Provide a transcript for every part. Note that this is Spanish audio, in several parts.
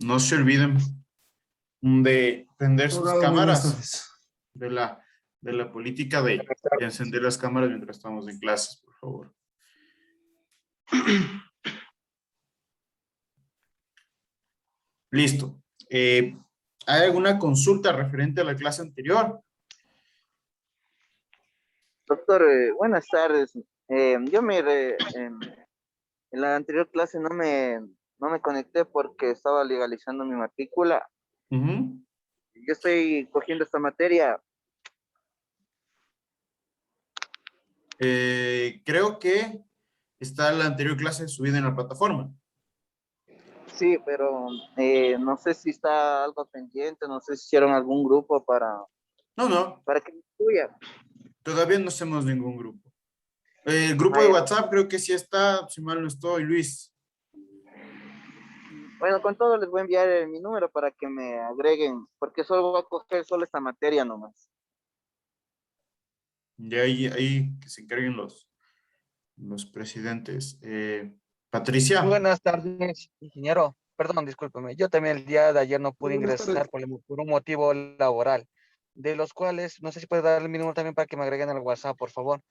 No se olviden de prender sus Abogado, muy buenas cámaras, tardes. de la política de encender las cámaras mientras estamos en clases, por favor. Listo. ¿Hay alguna consulta referente a la clase anterior? Doctor, buenas tardes. En la anterior clase no me conecté porque estaba legalizando mi matrícula. Ujú. Yo estoy cogiendo esta materia. Creo que está la anterior clase subida en la plataforma. Sí, pero no sé si está algo pendiente, no sé si hicieron algún grupo No, para que me incluya. todavía no hacemos ningún grupo. El grupo Ah, de ya. WhatsApp creo que sí está, si mal no estoy, Luis. Bueno, con todo les voy a enviar mi número para que me agreguen, porque solo voy a coger solo esta materia nomás. De ahí que se encarguen los presidentes. Patricia. Buenas tardes, ingeniero. Perdón, discúlpeme. Yo también el día de ayer no pude Buenas ingresar tardes. por un motivo laboral, de los cuales no sé si puede darle mi número también para que me agreguen al WhatsApp, por favor.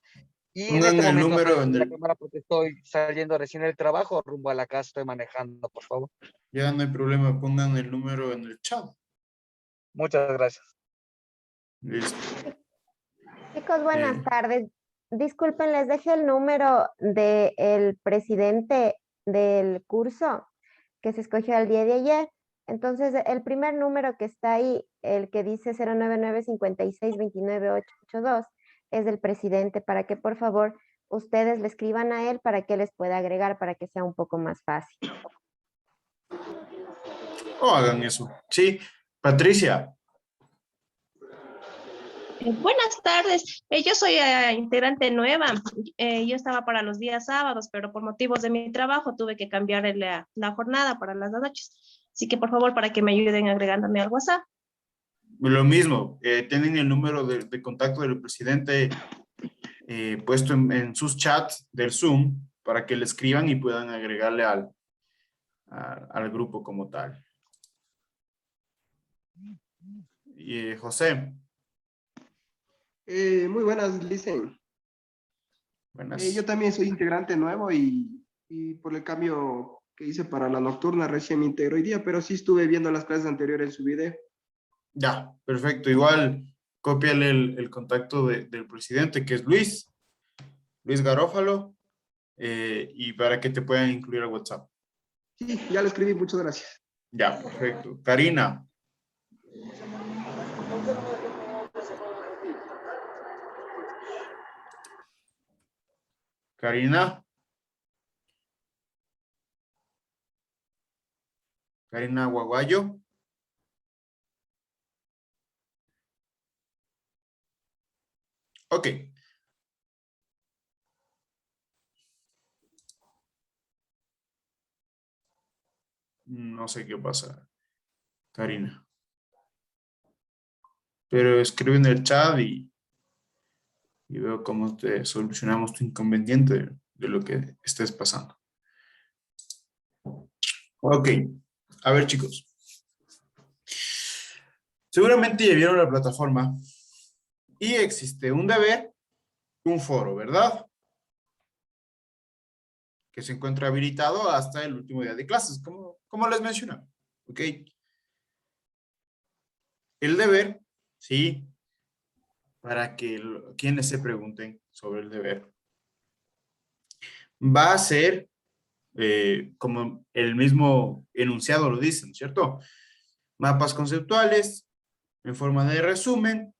Y en Pongan este el momento no estoy número en haciendo la el... cámara porque estoy saliendo recién del trabajo, rumbo a la casa, estoy manejando, por favor. Ya no hay problema, pongan el número en el chat. Muchas gracias. Listo. Chicos, buenas Eh, tardes. Disculpen, les dejé el número del presidente del curso que se escogió el día de ayer. Entonces, el primer número que está ahí, el que dice 099-56-29882, es del presidente, para que por favor ustedes le escriban a él para que les pueda agregar, para que sea un poco más fácil. hagan eso. Sí, Patricia. Buenas tardes, yo soy integrante nueva. Yo estaba para los días sábados, pero por motivos de mi trabajo tuve que cambiar la jornada para las noches. Así que por favor, para que me ayuden agregándome al WhatsApp. Lo mismo, tienen el número de contacto del presidente puesto en sus chats del Zoom para que le escriban y puedan agregarle al grupo como tal. Y José, Muy buenas, Licen. Yo buenas. también soy integrante nuevo y por el cambio que hice para la nocturna recién me integro hoy día, pero sí estuve viendo las clases anteriores en su video. Ya, perfecto. Igual, cópiale el contacto del presidente, que es Luis Garófalo, y para que te puedan incluir al WhatsApp. Sí, ya lo escribí, muchas gracias. Ya, perfecto. Karina. Karina. Karina Guaguayo. Ok. No sé qué pasa, Karina. Pero escribe en el chat y veo cómo te solucionamos tu inconveniente de lo que estés pasando. Ok. A ver, chicos. Seguramente ya vieron la plataforma y existe un deber, un foro, ¿verdad? Que se encuentra habilitado hasta el último día de clases, como les mencioné. ¿Ok? El deber, sí, para que quienes se pregunten sobre el deber, va a ser, como el mismo enunciado lo dicen, ¿cierto? Mapas conceptuales en forma de resumen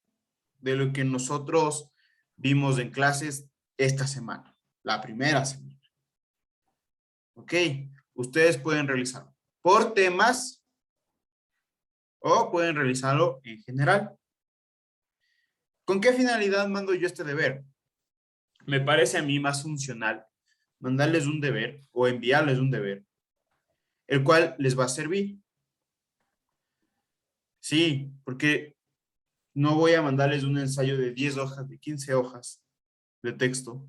de lo que nosotros vimos en clases esta semana, la primera semana. ¿Ok? Ustedes pueden realizarlo por temas o pueden realizarlo en general. ¿Con qué finalidad mando yo este deber? Me parece a mí más funcional mandarles un deber o enviarles un deber, el cual les va a servir. Sí, porque no voy a mandarles un ensayo de 10 hojas, de 15 hojas de texto,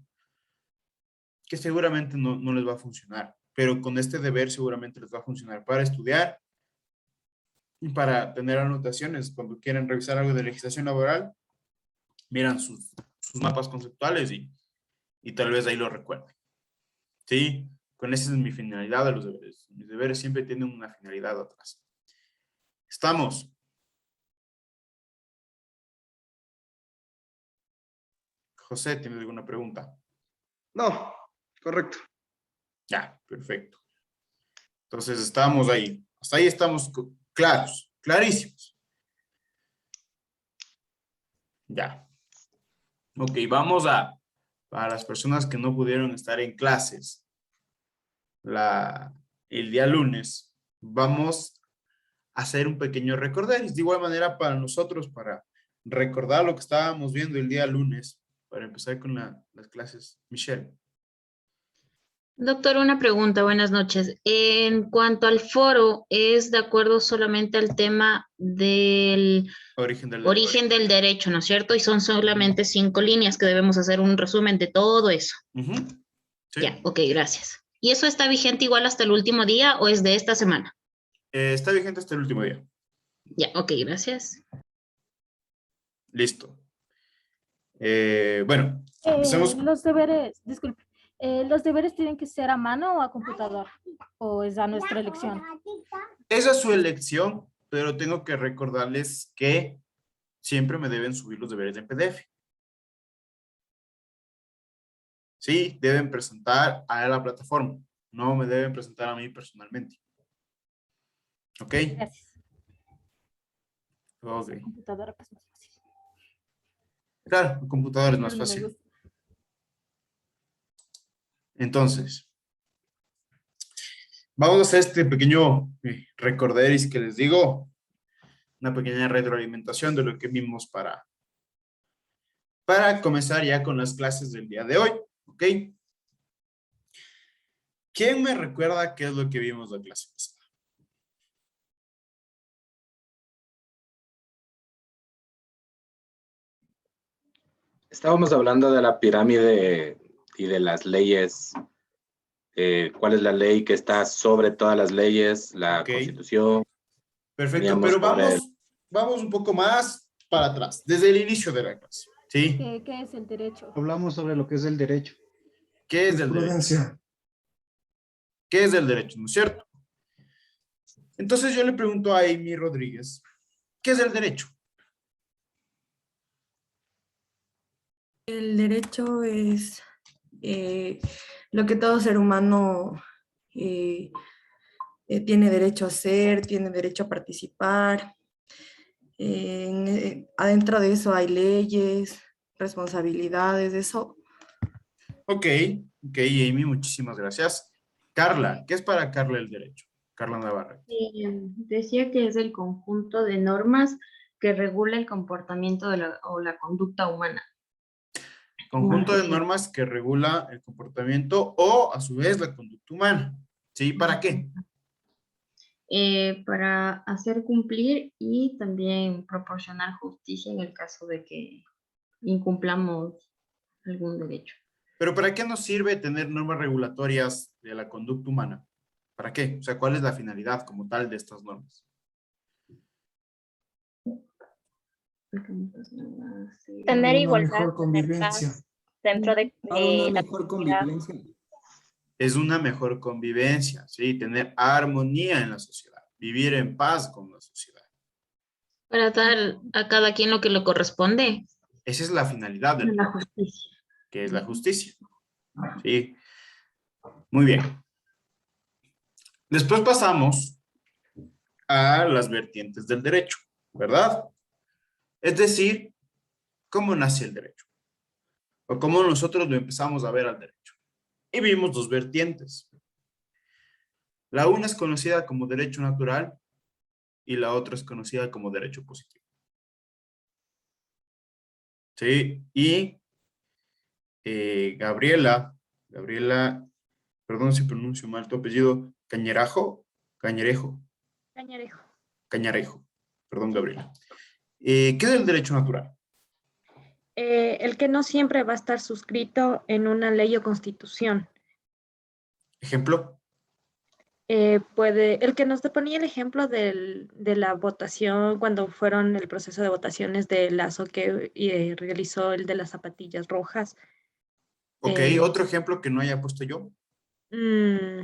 que seguramente no les va a funcionar, pero con este deber seguramente les va a funcionar para estudiar para tener anotaciones cuando quieren revisar algo de legislación laboral, miran sus mapas conceptuales y tal vez ahí lo recuerden. ¿Sí? Con esa es mi finalidad de los deberes. Mis deberes siempre tienen una finalidad atrás. ¿Estamos? José, ¿tienes alguna pregunta? No, correcto. Ya, perfecto. Entonces estamos ahí. Hasta ahí estamos claros, clarísimos. Ya. Ok, vamos para las personas que no pudieron estar en clases el día lunes, vamos a hacer un pequeño recorderis. De igual manera para nosotros, para recordar lo que estábamos viendo el día lunes, para empezar con las clases. Michelle. Doctor, una pregunta, buenas noches. En cuanto al foro, ¿es de acuerdo solamente al tema del origen del derecho, ¿no es cierto? Y son solamente 5 líneas que debemos hacer un resumen de todo eso. Ujú. Sí. Ya, ok, gracias. ¿Y eso está vigente igual hasta el último día o es de esta semana? Está vigente hasta el último día. Ya, ok, gracias. Listo. Bueno, empecemos. Los deberes, disculpe, ¿los deberes tienen que ser a mano o a computador? ¿O es a nuestra elección? Esa es su elección, pero tengo que recordarles que siempre me deben subir los deberes en PDF. Sí, deben presentar a la plataforma. No me deben presentar a mí personalmente. ¿Ok? Gracias. Ok. Computadora, pues más fácil. Claro, el computador es más No me fácil. gusta. Entonces, vamos a hacer este pequeño recorderis que les digo. Una pequeña retroalimentación de lo que vimos para comenzar ya con las clases del día de hoy. ¿Ok? ¿Quién me recuerda qué es lo que vimos la clase pasada? Estábamos hablando de la pirámide y de las leyes. ¿Cuál es la ley que está sobre todas las leyes? La Ok. Constitución. Perfecto, Teníamos pero sobre- vamos un poco más para atrás, desde el inicio de la clase. ¿Sí? ¿Qué es el derecho? Hablamos sobre lo que es el derecho. ¿Qué es el derecho? Jurisprudencia. ¿Qué es el derecho? ¿No es cierto? Entonces yo le pregunto a Amy Rodríguez, ¿qué es el derecho? El derecho es lo que todo ser humano tiene derecho a hacer, tiene derecho a participar. Adentro de eso hay leyes, responsabilidades, eso. Ok, Amy, muchísimas gracias. Carla, ¿qué es para Carla el derecho? Carla Navarra. Decía que es el conjunto de normas que regula el comportamiento o la conducta humana. Conjunto de normas que regula el comportamiento o, a su vez, la conducta humana. ¿Sí? ¿Para qué? Para hacer cumplir y también proporcionar justicia en el caso de que incumplamos algún derecho. Pero ¿para qué nos sirve tener normas regulatorias de la conducta humana? ¿Para qué? O sea, ¿cuál es la finalidad como tal de estas normas? Tener igualdad. Mejor convivencia. Dentro de Una la mejor comunidad. convivencia. Es una mejor convivencia, ¿sí? Tener armonía en la sociedad, vivir en paz con la sociedad. Para dar a cada quien lo que le corresponde. Esa es la finalidad de La justicia. que es la justicia. ¿Sí? Muy bien. Después pasamos a las vertientes del derecho, ¿verdad? Es decir, ¿cómo nace el derecho? O cómo nosotros lo empezamos a ver al derecho. Y vimos dos vertientes. La una es conocida como derecho natural y la otra es conocida como derecho positivo. ¿Sí? Y Gabriela, perdón si pronuncio mal tu apellido, Cañarejo, perdón Gabriela. ¿Qué es el derecho natural? El que no siempre va a estar suscrito en una ley o constitución. Ejemplo. el que nos ponía el ejemplo de la votación, cuando fueron el proceso de votaciones de Lazo que realizó el de las zapatillas rojas. Ok, otro ejemplo que no haya puesto yo. Mm,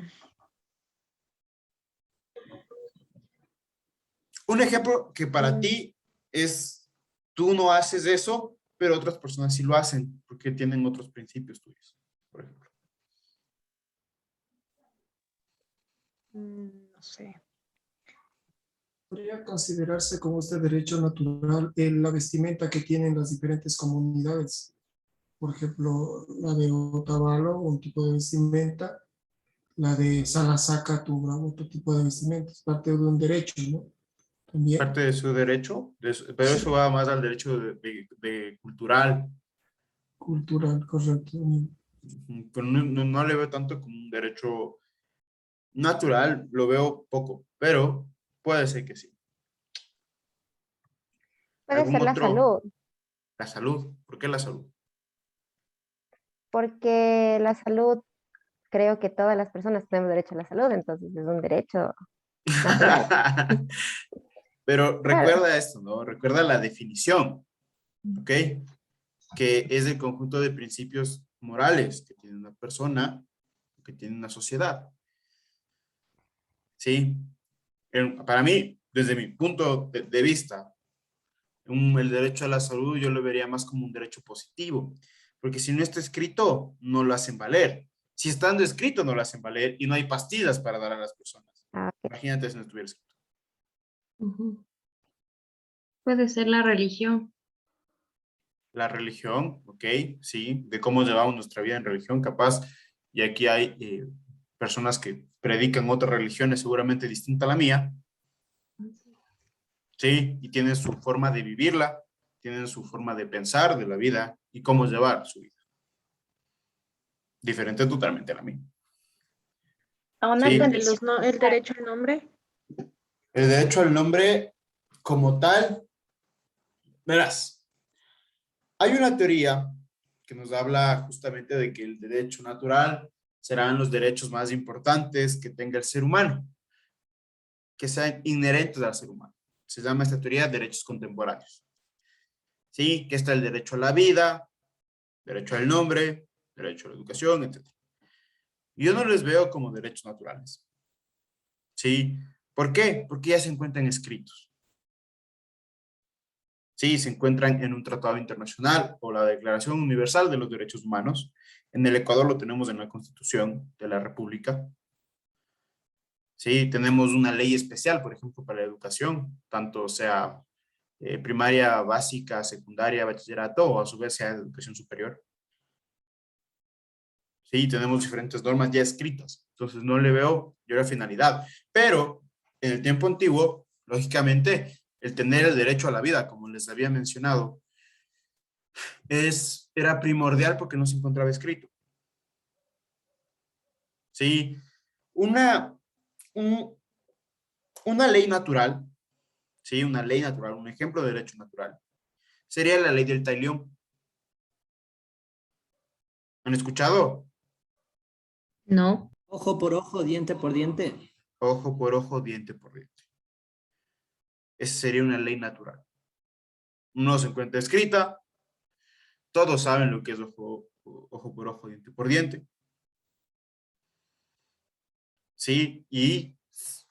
Un ejemplo que para ti es, tú no haces eso, pero otras personas sí lo hacen, porque tienen otros principios tuyos, por ejemplo. no sé. Podría considerarse como este derecho natural en la vestimenta que tienen las diferentes comunidades. Por ejemplo, la de Otavalo, un tipo de vestimenta, la de Salasaca, otro tipo de vestimenta, es parte de un derecho, ¿no? También. Parte de su derecho, pero eso va más al derecho de cultural. Cultural, correcto. Pero no le veo tanto como un derecho natural, lo veo poco, pero puede ser que sí. Puede ¿Algún ser la otro? salud, La salud. ¿Por qué la salud? porque la salud, creo que todas las personas tenemos derecho a la salud, entonces es un derecho natural. Pero Claro. recuerda esto, ¿no? Recuerda la definición, ¿ok? Que es el conjunto de principios morales que tiene una persona, que tiene una sociedad. ¿Sí? Para mí, desde mi punto de vista, el derecho a la salud yo lo vería más como un derecho positivo, porque si no está escrito, no lo hacen valer. Si estando escrito, no lo hacen valer y no hay pastillas para dar a las personas. Imagínate si no estuviera escrito. Ujú. Puede ser la religión. La religión, ok, sí, de cómo llevamos nuestra vida en religión, capaz, y aquí hay personas que predican otras religiones seguramente distinta a la mía, sí, y tienen su forma de vivirla, tienen su forma de pensar de la vida y cómo llevar su vida. Diferente totalmente a la mía. Sí, El derecho al nombre. el derecho al nombre como tal, verás, hay una teoría que nos habla justamente de que el derecho natural serán los derechos más importantes que tenga el ser humano, que sean inherentes al ser humano. Se llama esta teoría derechos contemporáneos. Sí, que está el derecho a la vida, derecho al nombre, derecho a la educación, etc. Yo no les veo como derechos naturales. ¿Sí? ¿Por qué? Porque ya se encuentran escritos. Sí, se encuentran en un tratado internacional o la Declaración Universal de los Derechos Humanos. En el Ecuador lo tenemos en la Constitución de la República. Sí, tenemos una ley especial, por ejemplo, para la educación, tanto sea primaria, básica, secundaria, bachillerato o a su vez sea educación superior. Sí, tenemos diferentes normas ya escritas, entonces no le veo yo la finalidad. Pero en el tiempo antiguo, lógicamente, el tener el derecho a la vida, como les había mencionado, era primordial porque no se encontraba escrito. Sí, una, una ley natural, sí, una ley natural, un ejemplo de derecho natural, sería la ley del talión. ¿Han escuchado? No. Ojo por ojo, diente por diente. Ojo por ojo, diente por diente. Esa sería una ley natural. No se encuentra escrita. Todos saben lo que es ojo por ojo, diente por diente. Sí, y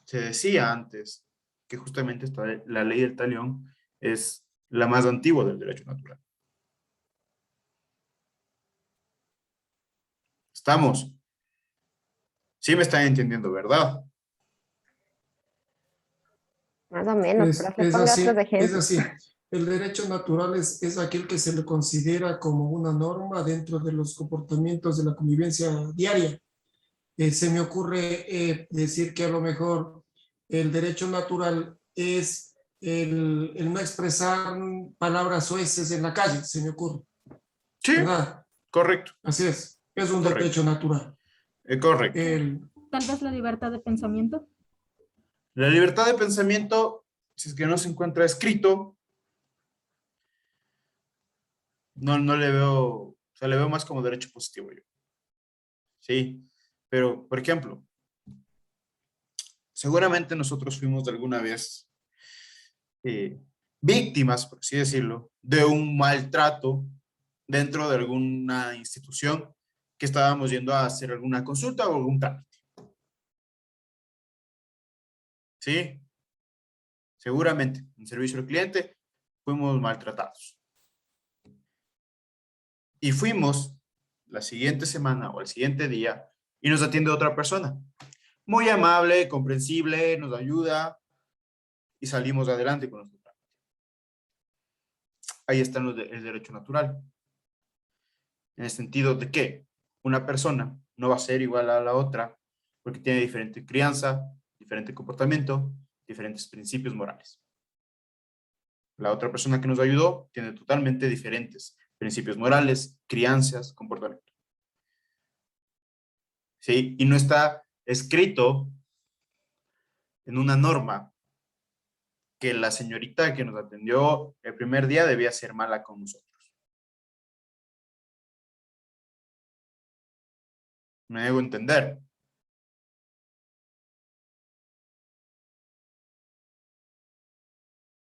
se decía antes que justamente la ley del talión es la más antigua del derecho natural. ¿Estamos? Sí me están entendiendo, ¿verdad? Más o menos, pero le ponga otros Es ejemplos. así. El derecho natural es aquel que se le considera como una norma dentro de los comportamientos de la convivencia diaria. Se me ocurre decir que a lo mejor el derecho natural es el no expresar palabras soeces en la calle, se me ocurre. Sí, ¿verdad? Correcto. Así es un Correcto. derecho natural. Correcto. Tal vez la libertad de pensamiento. La libertad de pensamiento, si es que no se encuentra escrito, no le veo, o sea, le veo más como derecho positivo yo. Sí, pero, por ejemplo, seguramente nosotros fuimos de alguna vez víctimas, por así decirlo, de un maltrato dentro de alguna institución que estábamos yendo a hacer alguna consulta o algún trámite. ¿Sí? Seguramente, en servicio al cliente, fuimos maltratados. Y fuimos la siguiente semana o el siguiente día y nos atiende otra persona. Muy amable, comprensible, nos ayuda y salimos adelante con nuestro trámite. Ahí está el derecho natural. En el sentido de que una persona no va a ser igual a la otra porque tiene diferente crianza, diferente comportamiento, diferentes principios morales. La otra persona que nos ayudó tiene totalmente diferentes principios morales, crianzas, comportamiento. ¿Sí? Y no está escrito en una norma que la señorita que nos atendió el primer día debía ser mala con nosotros. Me debo entender.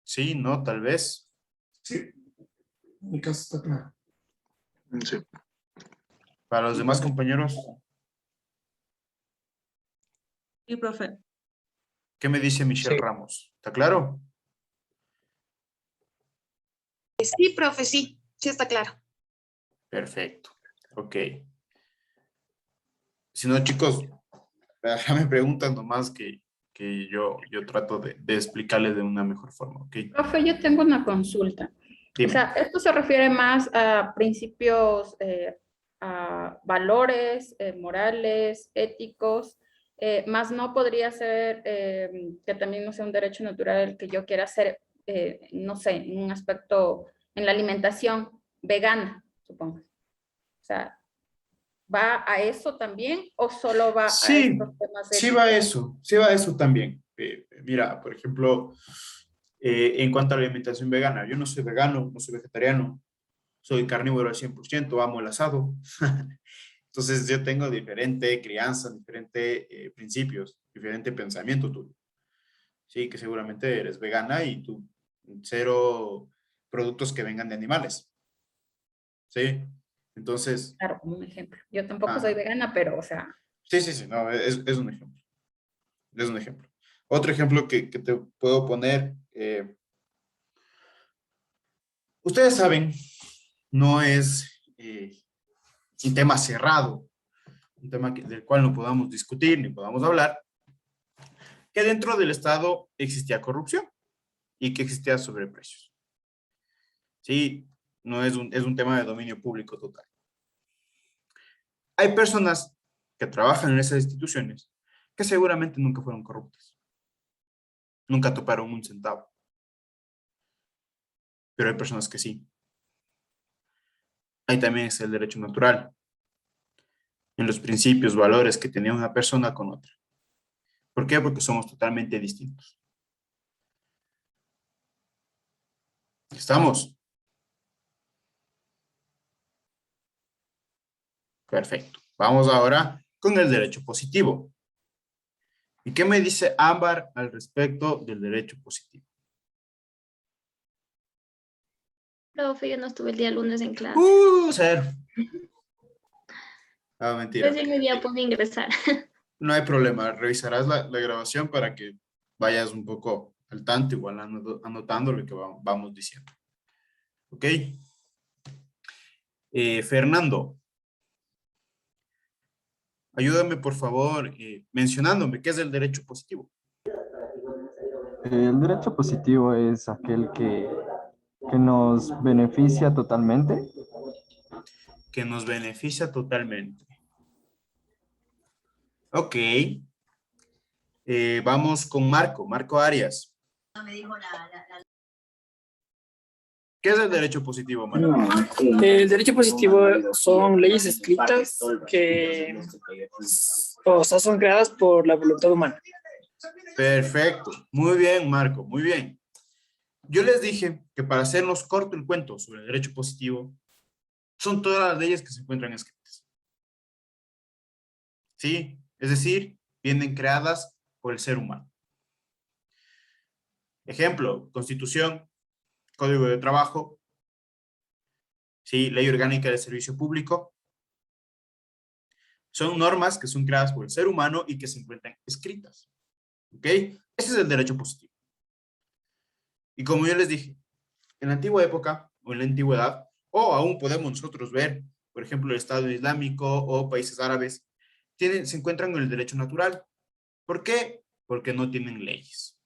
Sí, no, tal vez. Sí, en mi caso está claro. Sí. Para los demás compañeros, Sí, profe. ¿qué me dice Michelle Ramos? ¿Está claro? Sí, profe, sí está claro. Perfecto. Ok. Si no, chicos, me preguntan nomás que yo trato de explicarles de una mejor forma, ¿ok? Profe, yo tengo una consulta. Dime. O sea, esto se refiere más a principios, a valores morales, éticos, más no podría ser que también no sea un derecho natural el que yo quiera hacer, no sé, en un aspecto en la alimentación vegana, supongo. O sea, ¿va a eso también o solo va a estos temas Sí éticos? va a eso también. Mira, por ejemplo, en cuanto a la alimentación vegana, yo no soy vegano, no soy vegetariano, soy carnívoro al 100%, amo el asado. Entonces yo tengo diferente crianza, diferentes principios, diferente pensamiento tuyo. Sí, que seguramente eres vegana y tú cero productos que vengan de animales. Sí, entonces... Claro, como un ejemplo. Yo tampoco soy vegana, pero, o sea... Sí, no, es un ejemplo. Es un ejemplo. Otro ejemplo que te puedo poner, ustedes saben, no es un tema cerrado, un tema del cual no podamos discutir ni podamos hablar, que dentro del Estado existía corrupción y que existía sobreprecios. Sí, no es un tema de dominio público total. Hay personas que trabajan en esas instituciones que seguramente nunca fueron corruptas. Nunca toparon un centavo. Pero hay personas que sí. Ahí también es el derecho natural. En los principios, valores que tenía una persona con otra. ¿Por qué? Porque somos totalmente distintos. ¿Estamos? Perfecto. Vamos ahora con el derecho positivo. ¿Y qué me dice Ámbar al respecto del derecho positivo? Profe, yo no estuve el día lunes en clase. Cero. Ah, mentira. Recién mi día pude ingresar. No hay problema. Revisarás la grabación para que vayas un poco al tanto, igual anotando lo que vamos diciendo. ¿Ok? Fernando. Ayúdame, por favor, mencionándome qué es el derecho positivo. El derecho positivo es aquel que nos beneficia totalmente. Que nos beneficia totalmente. Ok. Vamos con Marco Arias. ¿Qué es el derecho positivo, Marco? El derecho positivo son leyes escritas que, o sea, son creadas por la voluntad humana. Perfecto. Muy bien, Marco. Muy bien. Yo les dije que para hacernos corto el cuento sobre el derecho positivo, son todas las leyes que se encuentran escritas. ¿Sí? Es decir, vienen creadas por el ser humano. Ejemplo, Constitución, Código de Trabajo, ¿sí? Ley Orgánica del Servicio Público. Son normas que son creadas por el ser humano y que se encuentran escritas. ¿Ok? Ese es el derecho positivo. Y como yo les dije, en la antigua época o en la antigüedad, o aún podemos nosotros ver, por ejemplo, el Estado Islámico o países árabes, se encuentran en el derecho natural. ¿Por qué? Porque no tienen leyes.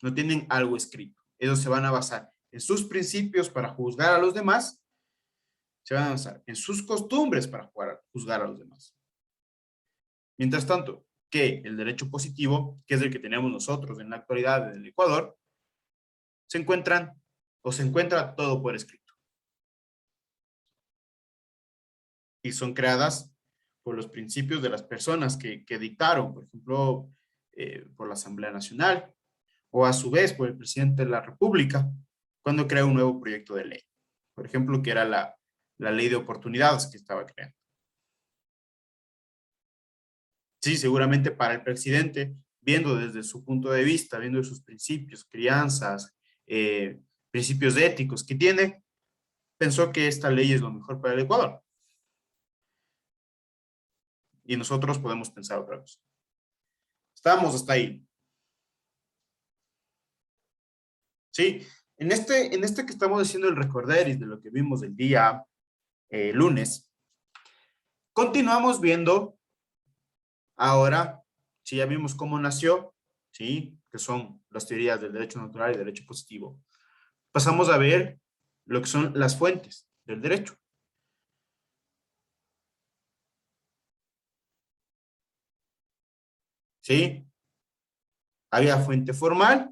No tienen algo escrito. Ellos se van a basar en sus principios para juzgar a los demás, se van a basar en sus costumbres para juzgar a los demás. Mientras tanto, que el derecho positivo, que es el que tenemos nosotros en la actualidad en el Ecuador, se encuentra todo por escrito. Y son creadas por los principios de las personas que dictaron, por ejemplo, por la Asamblea Nacional, o a su vez por el presidente de la República, cuando crea un nuevo proyecto de ley. Por ejemplo, que era la ley de oportunidades que estaba creando. Sí, seguramente para el presidente, viendo desde su punto de vista, viendo sus principios, crianzas, principios éticos que tiene, pensó que esta ley es lo mejor para el Ecuador. Y nosotros podemos pensar otra cosa. Estamos hasta ahí. Sí, en este que estamos haciendo el recorderis de lo que vimos el día lunes, continuamos viendo ahora, si ya vimos cómo nació, ¿sí? Que son las teorías del derecho natural y derecho positivo. Pasamos a ver lo que son las fuentes del derecho. ¿Sí? Había fuente formal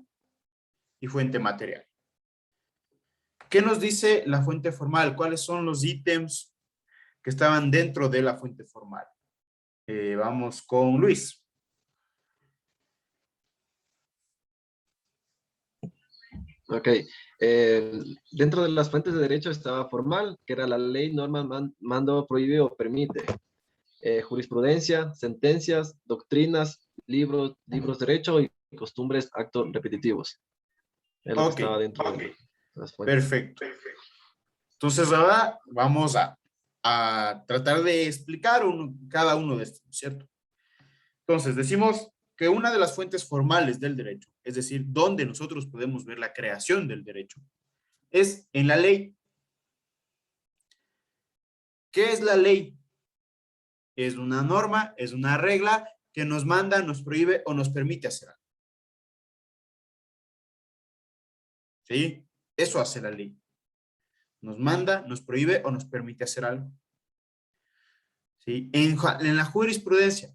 y fuente material. ¿Qué nos dice la fuente formal? ¿Cuáles son los ítems que estaban dentro de la fuente formal? Vamos con Luis. Ok. Dentro de las fuentes de derecho estaba formal, que era la ley, norma, mando, prohíbe o permite. Jurisprudencia, sentencias, doctrinas, libros de derecho y costumbres, actos repetitivos. Es lo que estaba dentro de las fuentes. Perfecto. Entonces ahora vamos a tratar de explicar cada uno de estos, ¿cierto? Entonces decimos que una de las fuentes formales del derecho, es decir, donde nosotros podemos ver la creación del derecho, es en la ley. ¿Qué es la ley? Es una norma, es una regla que nos manda, nos prohíbe o nos permite hacer algo. ¿Sí? Eso hace la ley. Nos manda, nos prohíbe o nos permite hacer algo. ¿Sí? En la jurisprudencia,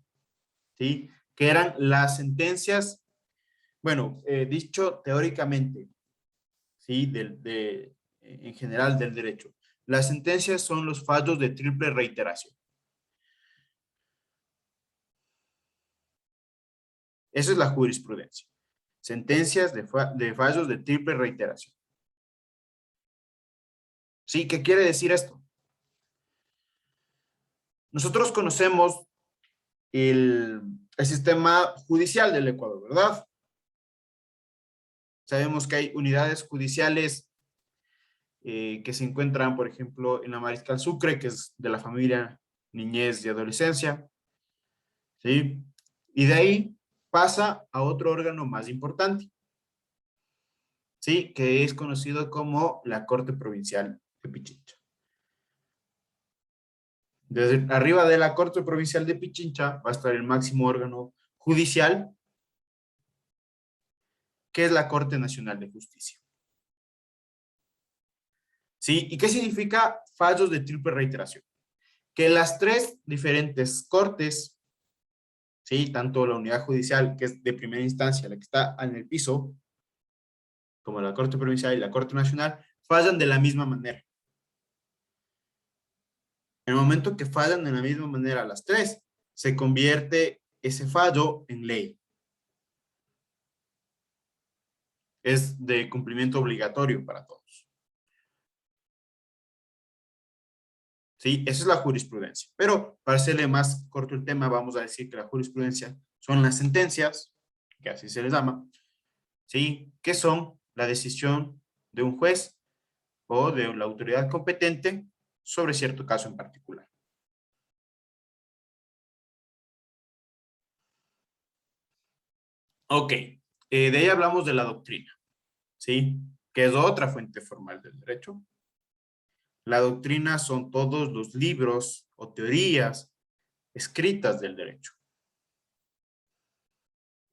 ¿sí? Que eran las sentencias, bueno, dicho teóricamente, ¿sí? En general del derecho. Las sentencias son los fallos de triple reiteración. Esa es la jurisprudencia. Sentencias de fallos de triple reiteración. ¿Sí? ¿Qué quiere decir esto? Nosotros conocemos el sistema judicial del Ecuador, ¿verdad? Sabemos que hay unidades judiciales que se encuentran, por ejemplo, en la Mariscal Sucre, que es de la familia Niñez y Adolescencia, ¿sí? Y de ahí pasa a otro órgano más importante, ¿sí? Que es conocido como la Corte Provincial de Pichincha. Desde arriba de la Corte Provincial de Pichincha va a estar el máximo órgano judicial, que es la Corte Nacional de Justicia. ¿Sí? ¿Y qué significa fallos de triple reiteración? Que las tres diferentes cortes, ¿sí? Tanto la unidad judicial, que es de primera instancia, la que está en el piso, como la Corte Provincial y la Corte Nacional, fallan de la misma manera. En el momento que fallan de la misma manera las tres, se convierte ese fallo en ley. Es de cumplimiento obligatorio para todos. ¿Sí? Esa es la jurisprudencia. Pero para hacerle más corto el tema, vamos a decir que la jurisprudencia son las sentencias, que así se les llama, ¿sí? Que son la decisión de un juez o de la autoridad competente sobre cierto caso en particular. Ok, de ahí hablamos de la doctrina, ¿sí? Que es otra fuente formal del derecho. La doctrina son todos los libros o teorías escritas del derecho.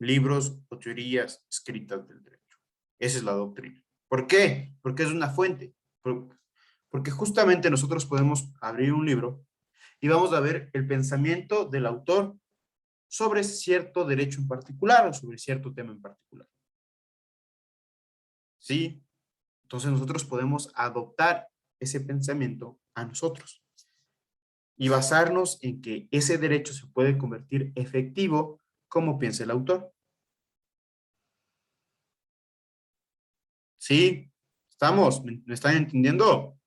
Libros o teorías escritas del derecho. Esa es la doctrina. ¿Por qué? Porque es una fuente. Porque justamente nosotros podemos abrir un libro y vamos a ver el pensamiento del autor sobre cierto derecho en particular o sobre cierto tema en particular. ¿Sí? Entonces nosotros podemos adoptar ese pensamiento a nosotros y basarnos en que ese derecho se puede convertir efectivo como piensa el autor. ¿Sí? ¿Estamos? ¿Me están entendiendo?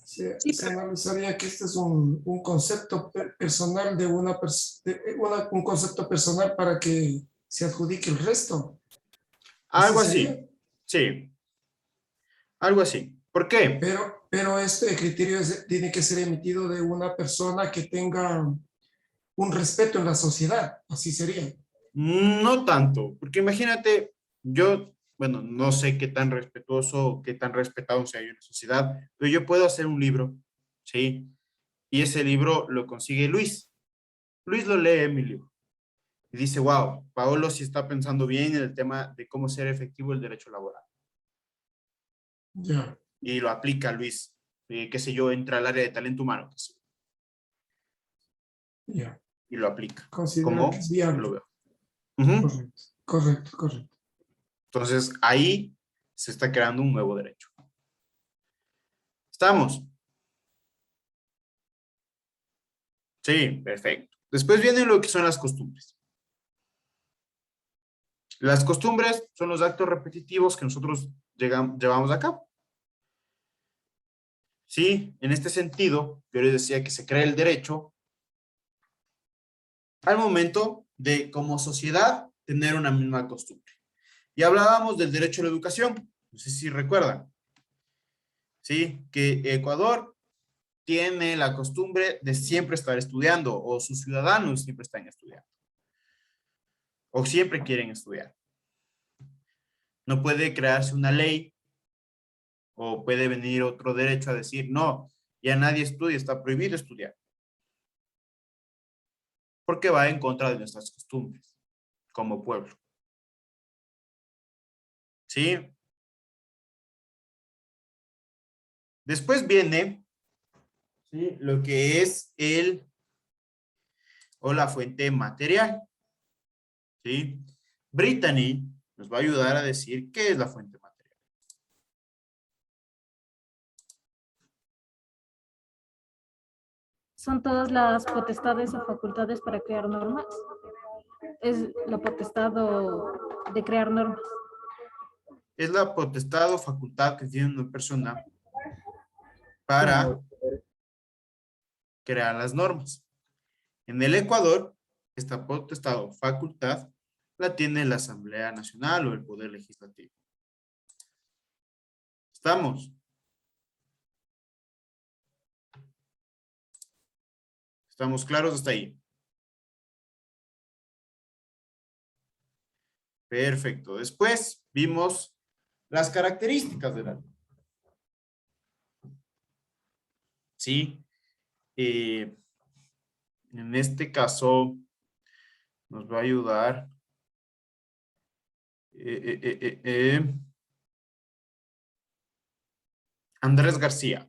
Se analizaría que este es un concepto personal de un concepto personal para que se adjudique el resto. Algo así. Sí. Algo así. ¿Por qué? Pero este criterio tiene que ser emitido de una persona que tenga un respeto en la sociedad. Así sería. No tanto, porque imagínate, yo, bueno, no sé qué tan respetuoso o qué tan respetado sea yo en la sociedad, pero yo puedo hacer un libro, ¿sí? Y ese libro lo consigue Luis. Luis lo lee mi libro. Y dice, wow, Paolo sí está pensando bien en el tema de cómo ser efectivo el derecho laboral. Ya. Y lo aplica Luis, qué sé yo, entra al área de talento humano. Qué sé yo. Ya. Y lo aplica. Considero ¿Cómo? que es viable. Lo veo. Correcto. Entonces, ahí se está creando un nuevo derecho. ¿Estamos? Sí, perfecto. Después vienen lo que son las costumbres. Las costumbres son los actos repetitivos que nosotros llevamos a cabo. Sí, en este sentido, yo les decía que se crea el derecho al momento de, como sociedad, tener una misma costumbre. Y hablábamos del derecho a la educación, no sé si recuerdan, ¿sí? Que Ecuador tiene la costumbre de siempre estar estudiando, o sus ciudadanos siempre están estudiando, o siempre quieren estudiar. No puede crearse una ley, o puede venir otro derecho a decir, no, ya nadie estudia, está prohibido estudiar. Porque va en contra de nuestras costumbres, como pueblo. ¿Sí? Después viene, ¿sí?, lo que es la fuente material. ¿Sí? Brittany nos va a ayudar a decir qué es la fuente material. Son todas las potestades o facultades para crear normas. Es la potestad de crear normas. Es la potestad o facultad que tiene una persona para crear las normas. En el Ecuador, esta potestad o facultad la tiene la Asamblea Nacional o el Poder Legislativo. ¿Estamos? ¿Estamos claros hasta ahí? Perfecto. Después vimos las características de la ley. ¿Sí? En este caso, nos va a ayudar Andrés García.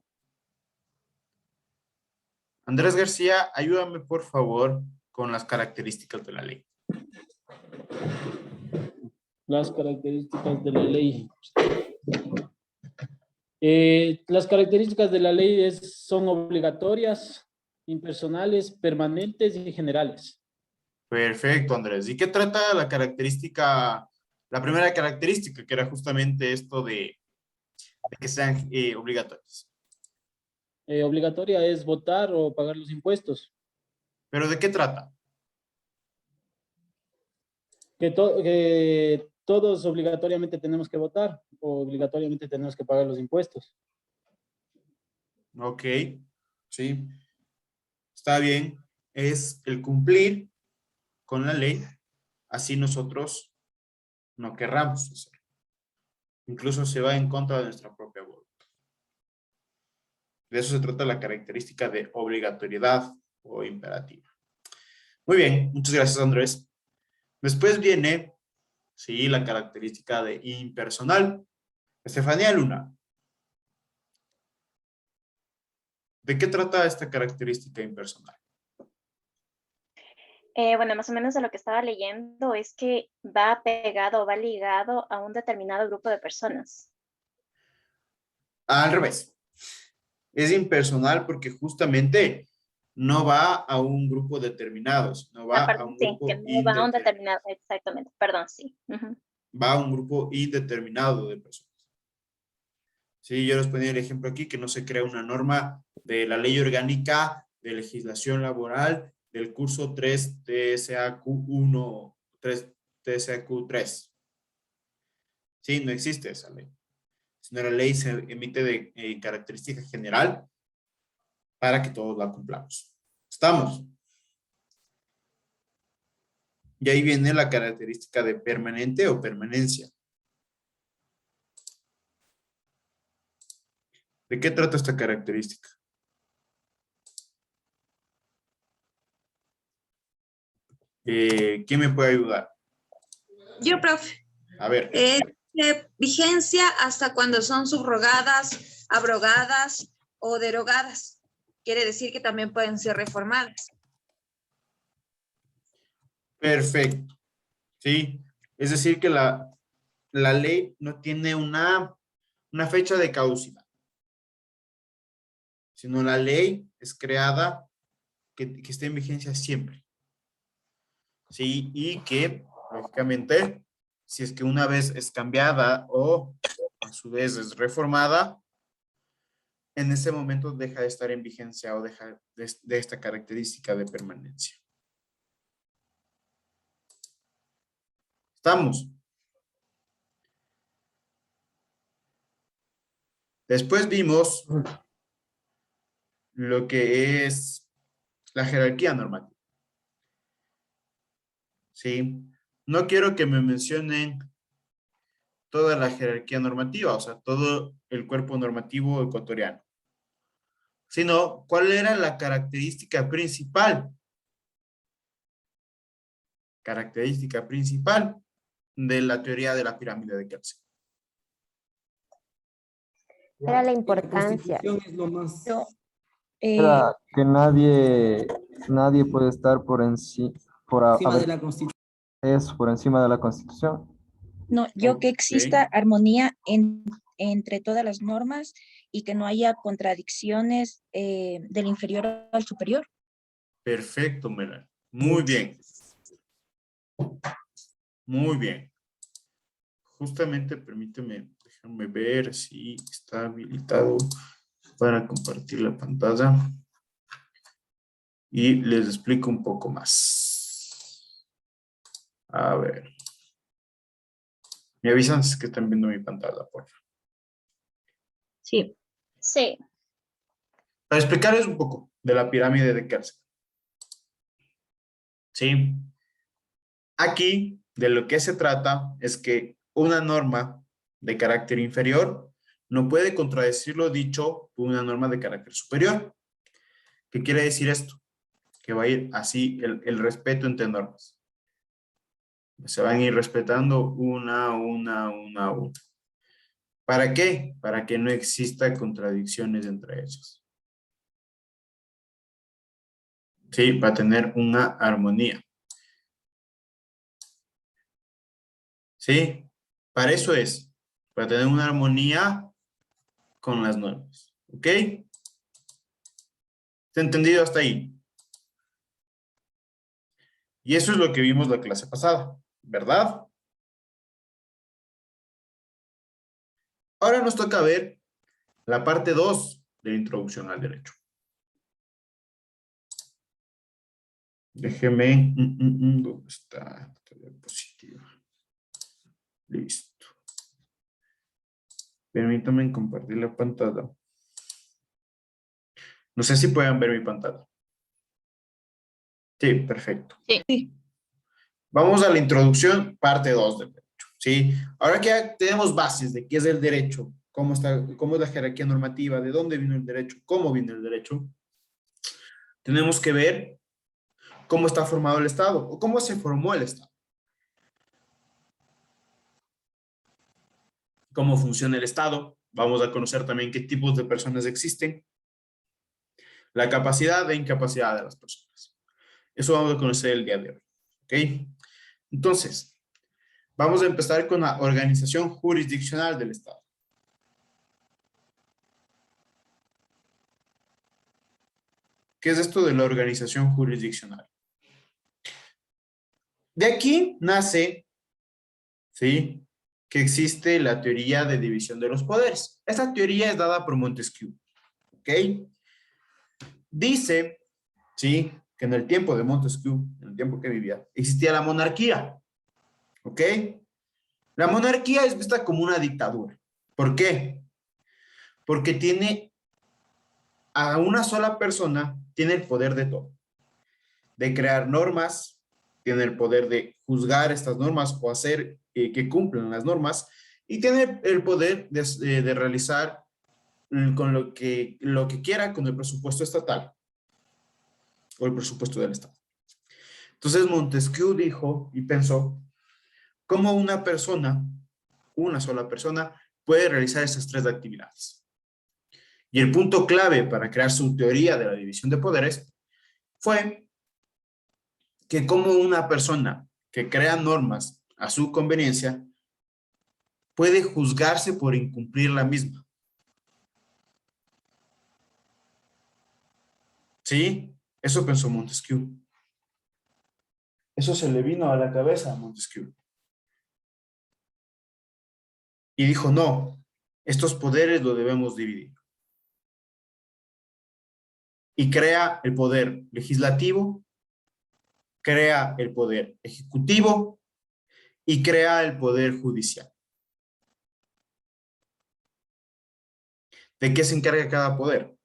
Andrés García, ayúdame por favor con las características de la ley. Las características de la ley. Las características de la ley son obligatorias, impersonales, permanentes y generales. Perfecto, Andrés. ¿Y qué trata la característica, la primera característica, que era justamente esto de que sean obligatorias? Obligatoria es votar o pagar los impuestos. ¿Pero de qué trata? Que todos obligatoriamente tenemos que votar o obligatoriamente tenemos que pagar los impuestos. Ok, sí. Está bien. Es el cumplir con la ley, así nosotros no querramos hacerlo. Incluso se va en contra de nuestra propia voluntad. De eso se trata la característica de obligatoriedad o imperativa. Muy bien, muchas gracias, Andrés. Después viene, sí, la característica de impersonal. Estefanía Luna. ¿De qué trata esta característica impersonal? Bueno, más o menos de lo que estaba leyendo es que va pegado o va ligado a un determinado grupo de personas. Al revés. Es impersonal porque justamente no va a un grupo determinado, no va a un Sí, grupo que no va a un determinado, exactamente, perdón, sí. Va a un grupo indeterminado de personas. Sí, yo les ponía el ejemplo aquí que no se crea una norma de la ley orgánica de legislación laboral del curso 3 TSAQ1, 3 TSAQ3. Sí, no existe esa ley. Sino la ley se emite de característica general para que todos la cumplamos. ¿Estamos? Y ahí viene la característica de permanente o permanencia. ¿De qué trata esta característica? ¿Quién me puede ayudar? Yo, profe. A ver. Vigencia hasta cuando son subrogadas, abrogadas o derogadas. Quiere decir que también pueden ser reformadas. Perfecto. Sí. Es decir que la ley no tiene una fecha de caducidad, sino la ley es creada que esté en vigencia siempre. Sí, y que, lógicamente, si es que una vez es cambiada o a su vez es reformada, en ese momento deja de estar en vigencia o deja de esta característica de permanencia. ¿Estamos? Después vimos lo que es la jerarquía normativa. ¿Sí? No quiero que me mencionen toda la jerarquía normativa, o sea, todo el cuerpo normativo ecuatoriano, sino cuál era la característica principal. Característica principal de la teoría de la pirámide de Kelsen. Era la importancia. Era que nadie puede estar por encima de la Constitución. Es por encima de la Constitución. No, que exista armonía entre todas las normas y que no haya contradicciones del inferior al superior. Perfecto, Melanie. Muy bien. Muy bien. Justamente, déjame ver si está habilitado para compartir la pantalla. Y les explico un poco más. A ver. Me avisan si es que están viendo mi pantalla, por favor. Sí. Sí. Para explicarles un poco de la pirámide de Kelsen. Sí. Aquí, de lo que se trata es que una norma de carácter inferior no puede contradecir lo dicho por una norma de carácter superior. ¿Qué quiere decir esto? Que va a ir así el respeto entre normas. Se van a ir respetando una. ¿Para qué? Para que no exista contradicciones entre ellas. Sí, para tener una armonía. Sí, para eso es. Para tener una armonía con las normas. ¿Ok? ¿Está entendido hasta ahí? Y eso es lo que vimos la clase pasada, ¿verdad? Ahora nos toca ver la parte 2 de la introducción al derecho. Déjeme, ¿dónde está esta diapositiva? Listo. Permítanme compartir la pantalla. No sé si pueden ver mi pantalla. Sí, perfecto. Sí. Vamos a la introducción, parte 2 del derecho. ¿Sí? Ahora que ya tenemos bases de qué es el derecho, cómo es la jerarquía normativa, de dónde vino el derecho, cómo viene el derecho, tenemos que ver cómo está formado el Estado o cómo se formó el Estado. Cómo funciona el Estado. Vamos a conocer también qué tipos de personas existen. La capacidad e incapacidad de las personas. Eso vamos a conocer el día de hoy. ¿Ok? Entonces, vamos a empezar con la organización jurisdiccional del Estado. ¿Qué es esto de la organización jurisdiccional? De aquí nace, ¿sí?, que existe la teoría de división de los poderes. Esta teoría es dada por Montesquieu. ¿Ok? Dice, ¿sí?, que en el tiempo de Montesquieu, en el tiempo que vivía, existía la monarquía. ¿Ok? La monarquía es vista como una dictadura. ¿Por qué? Porque tiene a una sola persona, tiene el poder de todo. De crear normas, tiene el poder de juzgar estas normas o hacer que cumplan las normas, y tiene el poder de realizar con lo que quiera con el presupuesto estatal o el presupuesto del Estado. Entonces Montesquieu dijo y pensó cómo una sola persona, puede realizar esas tres actividades. Y el punto clave para crear su teoría de la división de poderes fue que como una persona que crea normas a su conveniencia puede juzgarse por incumplir la misma. ¿Sí? Eso pensó Montesquieu. Eso se le vino a la cabeza a Montesquieu. Y dijo, no, estos poderes los debemos dividir. Y crea el poder legislativo, crea el poder ejecutivo y crea el poder judicial. ¿De qué se encarga cada poder?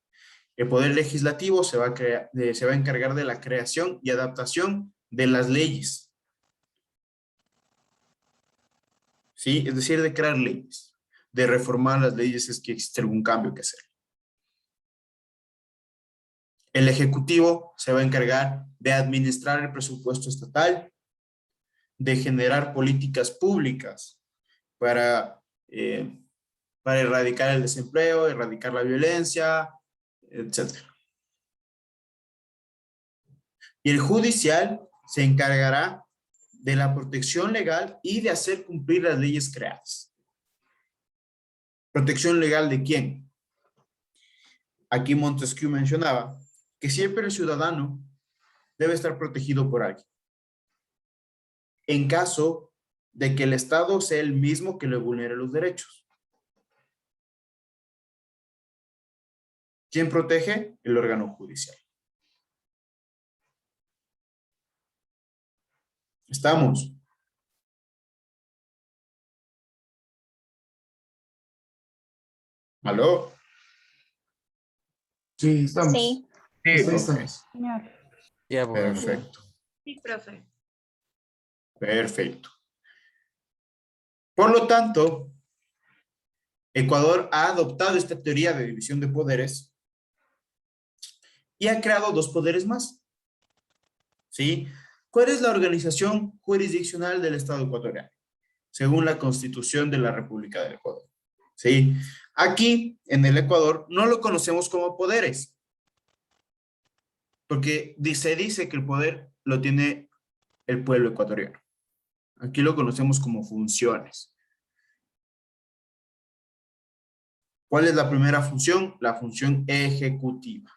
El poder legislativo se va a encargar de la creación y adaptación de las leyes. ¿Sí? Es decir, de crear leyes, de reformar las leyes si es que existe algún cambio que hacer. El ejecutivo se va a encargar de administrar el presupuesto estatal, de generar políticas públicas para erradicar el desempleo, erradicar la violencia, etc. Y el judicial se encargará de la protección legal y de hacer cumplir las leyes creadas. ¿Protección legal de quién? Aquí Montesquieu mencionaba que siempre el ciudadano debe estar protegido por alguien. En caso de que el Estado sea el mismo que le vulnere los derechos. ¿Quién protege? El órgano judicial. ¿Estamos? ¿Aló? Sí, estamos. Sí. Sí, estamos. Ya, bueno. Perfecto. Sí, profe. Perfecto. Por lo tanto, Ecuador ha adoptado esta teoría de división de poderes y ha creado dos poderes más. ¿Sí? ¿Cuál es la organización jurisdiccional del Estado ecuatoriano? Según la Constitución de la República del Ecuador. ¿Sí? Aquí, en el Ecuador, no lo conocemos como poderes. Porque se dice que el poder lo tiene el pueblo ecuatoriano. Aquí lo conocemos como funciones. ¿Cuál es la primera función? La función ejecutiva.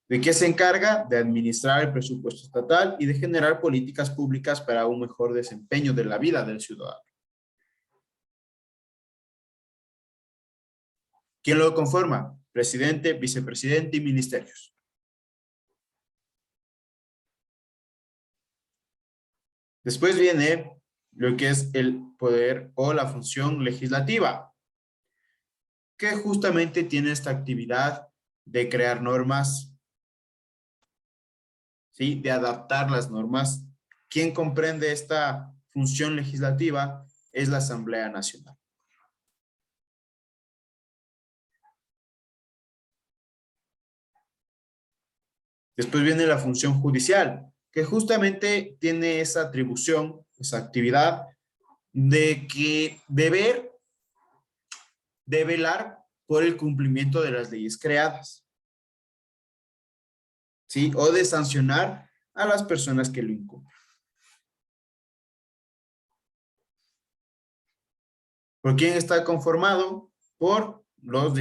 ¿De qué se encarga? De administrar el presupuesto estatal y de generar políticas públicas para un mejor desempeño de la vida del ciudadano. ¿Quién lo conforma? Presidente, vicepresidente y ministerios. Después viene lo que es el poder o la función legislativa, que justamente tiene esta actividad de crear normas, ¿sí? De adaptar las normas. ¿Quién comprende esta función legislativa? Es la Asamblea Nacional. Después viene la función judicial, que justamente tiene esa atribución, esa actividad de velar por el cumplimiento de las leyes creadas, ¿sí? O de sancionar a las personas que lo incumplen. ¿Por quién está conformado? Por las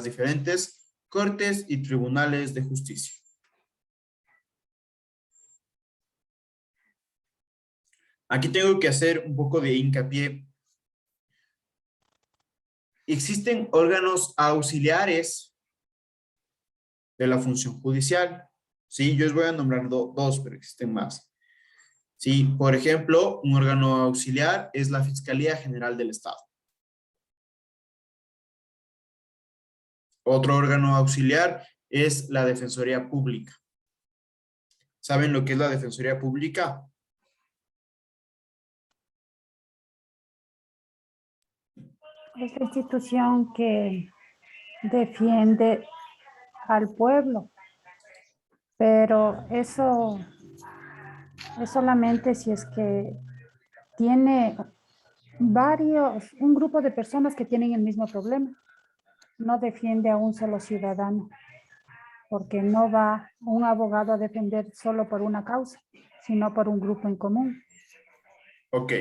diferentes cortes y tribunales de justicia. Aquí tengo que hacer un poco de hincapié. Existen órganos auxiliares de la función judicial. Sí, yo les voy a nombrar dos, pero existen más. Sí, por ejemplo, un órgano auxiliar es la Fiscalía General del Estado. Otro órgano auxiliar es la Defensoría Pública. ¿Saben lo que es la Defensoría Pública? Es la institución que defiende al pueblo, pero eso es solamente si es que tiene un grupo de personas que tienen el mismo problema. No defiende a un solo ciudadano, porque no va un abogado a defender solo por una causa, sino por un grupo en común. Ok.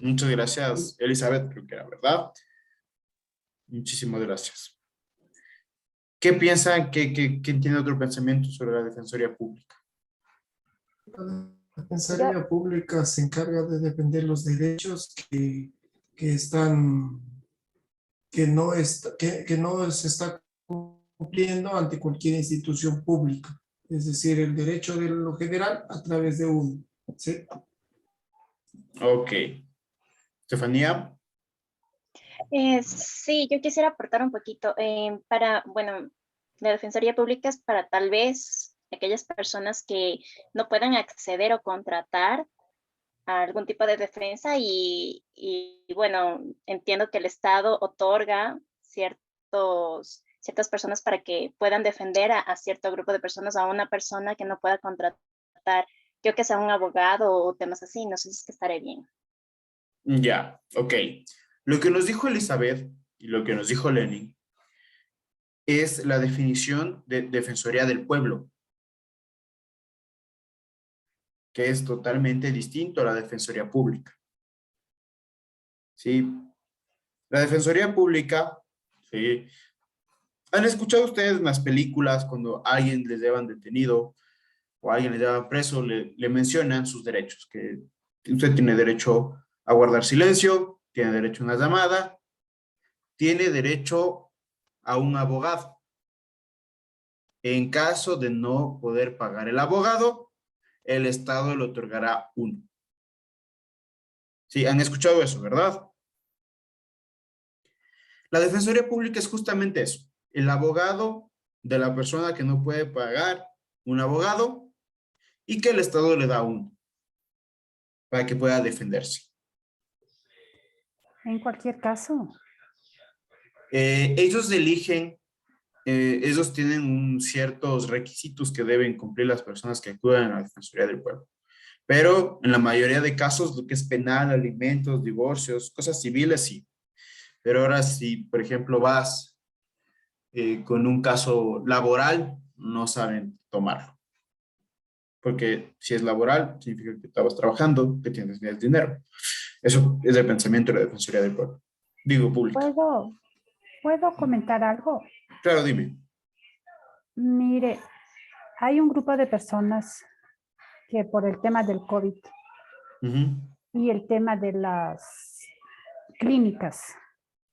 Muchas gracias, Elizabeth, creo que era verdad. Muchísimas gracias. ¿Qué piensan? ¿Quién tiene otro pensamiento sobre la Defensoría Pública? La Defensoría Pública se encarga de defender los derechos que no se está cumpliendo ante cualquier institución pública. Es decir, el derecho de lo general a través de uno. ¿Sí? Ok. Estefanía. Sí, yo quisiera aportar un poquito la Defensoría Pública es para tal vez aquellas personas que no puedan acceder o contratar a algún tipo de defensa y bueno, entiendo que el Estado otorga ciertas personas para que puedan defender a cierto grupo de personas, a una persona que no pueda contratar, yo que sea un abogado o temas así, no sé si es que estaré bien. Ya, ok. Lo que nos dijo Elizabeth y lo que nos dijo Lenin es la definición de Defensoría del Pueblo, que es totalmente distinto a la Defensoría Pública. ¿Sí? La Defensoría Pública, ¿sí? ¿Han escuchado ustedes en las películas cuando a alguien les llevan detenido o a alguien les llevan preso, le mencionan sus derechos? Que usted tiene derecho a guardar silencio, tiene derecho a una llamada, tiene derecho a un abogado. En caso de no poder pagar el abogado, el Estado le otorgará uno. Sí, han escuchado eso, ¿verdad? La Defensoría Pública es justamente eso, el abogado de la persona que no puede pagar un abogado y que el Estado le da uno para que pueda defenderse. En cualquier caso. Ellos eligen, ellos tienen ciertos requisitos que deben cumplir las personas que acuden a la Defensoría del Pueblo. Pero en la mayoría de casos, lo que es penal, alimentos, divorcios, cosas civiles, sí. Pero ahora si, por ejemplo, vas con un caso laboral, no saben tomarlo. Porque si es laboral, significa que estabas trabajando, que tienes dinero. Eso es el pensamiento de la Defensoría del Pueblo. Digo, público. ¿Puedo comentar algo? Claro, dime. Mire, hay un grupo de personas que por el tema del COVID y el tema de las clínicas,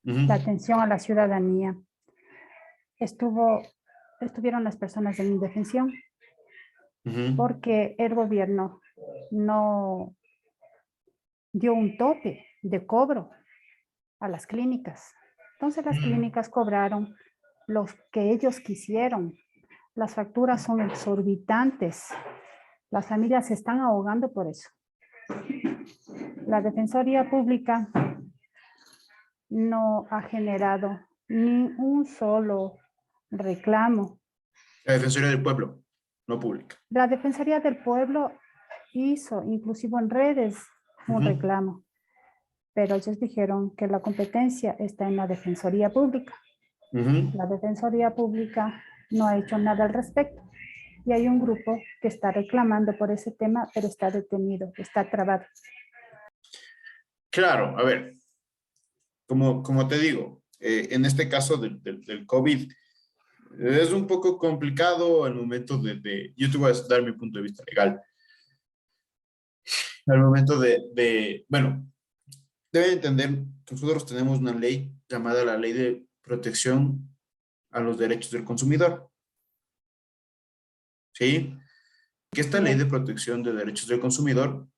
la atención a la ciudadanía, estuvieron las personas en indefensión porque el gobierno no dio un tope de cobro a las clínicas. Entonces las clínicas cobraron los que ellos quisieron. Las facturas son exorbitantes. Las familias se están ahogando por eso. La Defensoría Pública no ha generado ni un solo reclamo. La Defensoría del Pueblo, no pública. La Defensoría del Pueblo hizo, inclusive en redes, un reclamo, pero ellos dijeron que la competencia está en la Defensoría Pública. La Defensoría Pública no ha hecho nada al respecto y hay un grupo que está reclamando por ese tema, pero está detenido, está trabado. Claro, a ver, como te digo, en este caso del COVID, es un poco complicado al momento yo te voy a dar mi punto de vista legal. Al momento bueno, deben entender que nosotros tenemos una ley llamada la Ley de Protección a los Derechos del Consumidor. ¿Sí? Que esta Ley de Protección de Derechos del Consumidor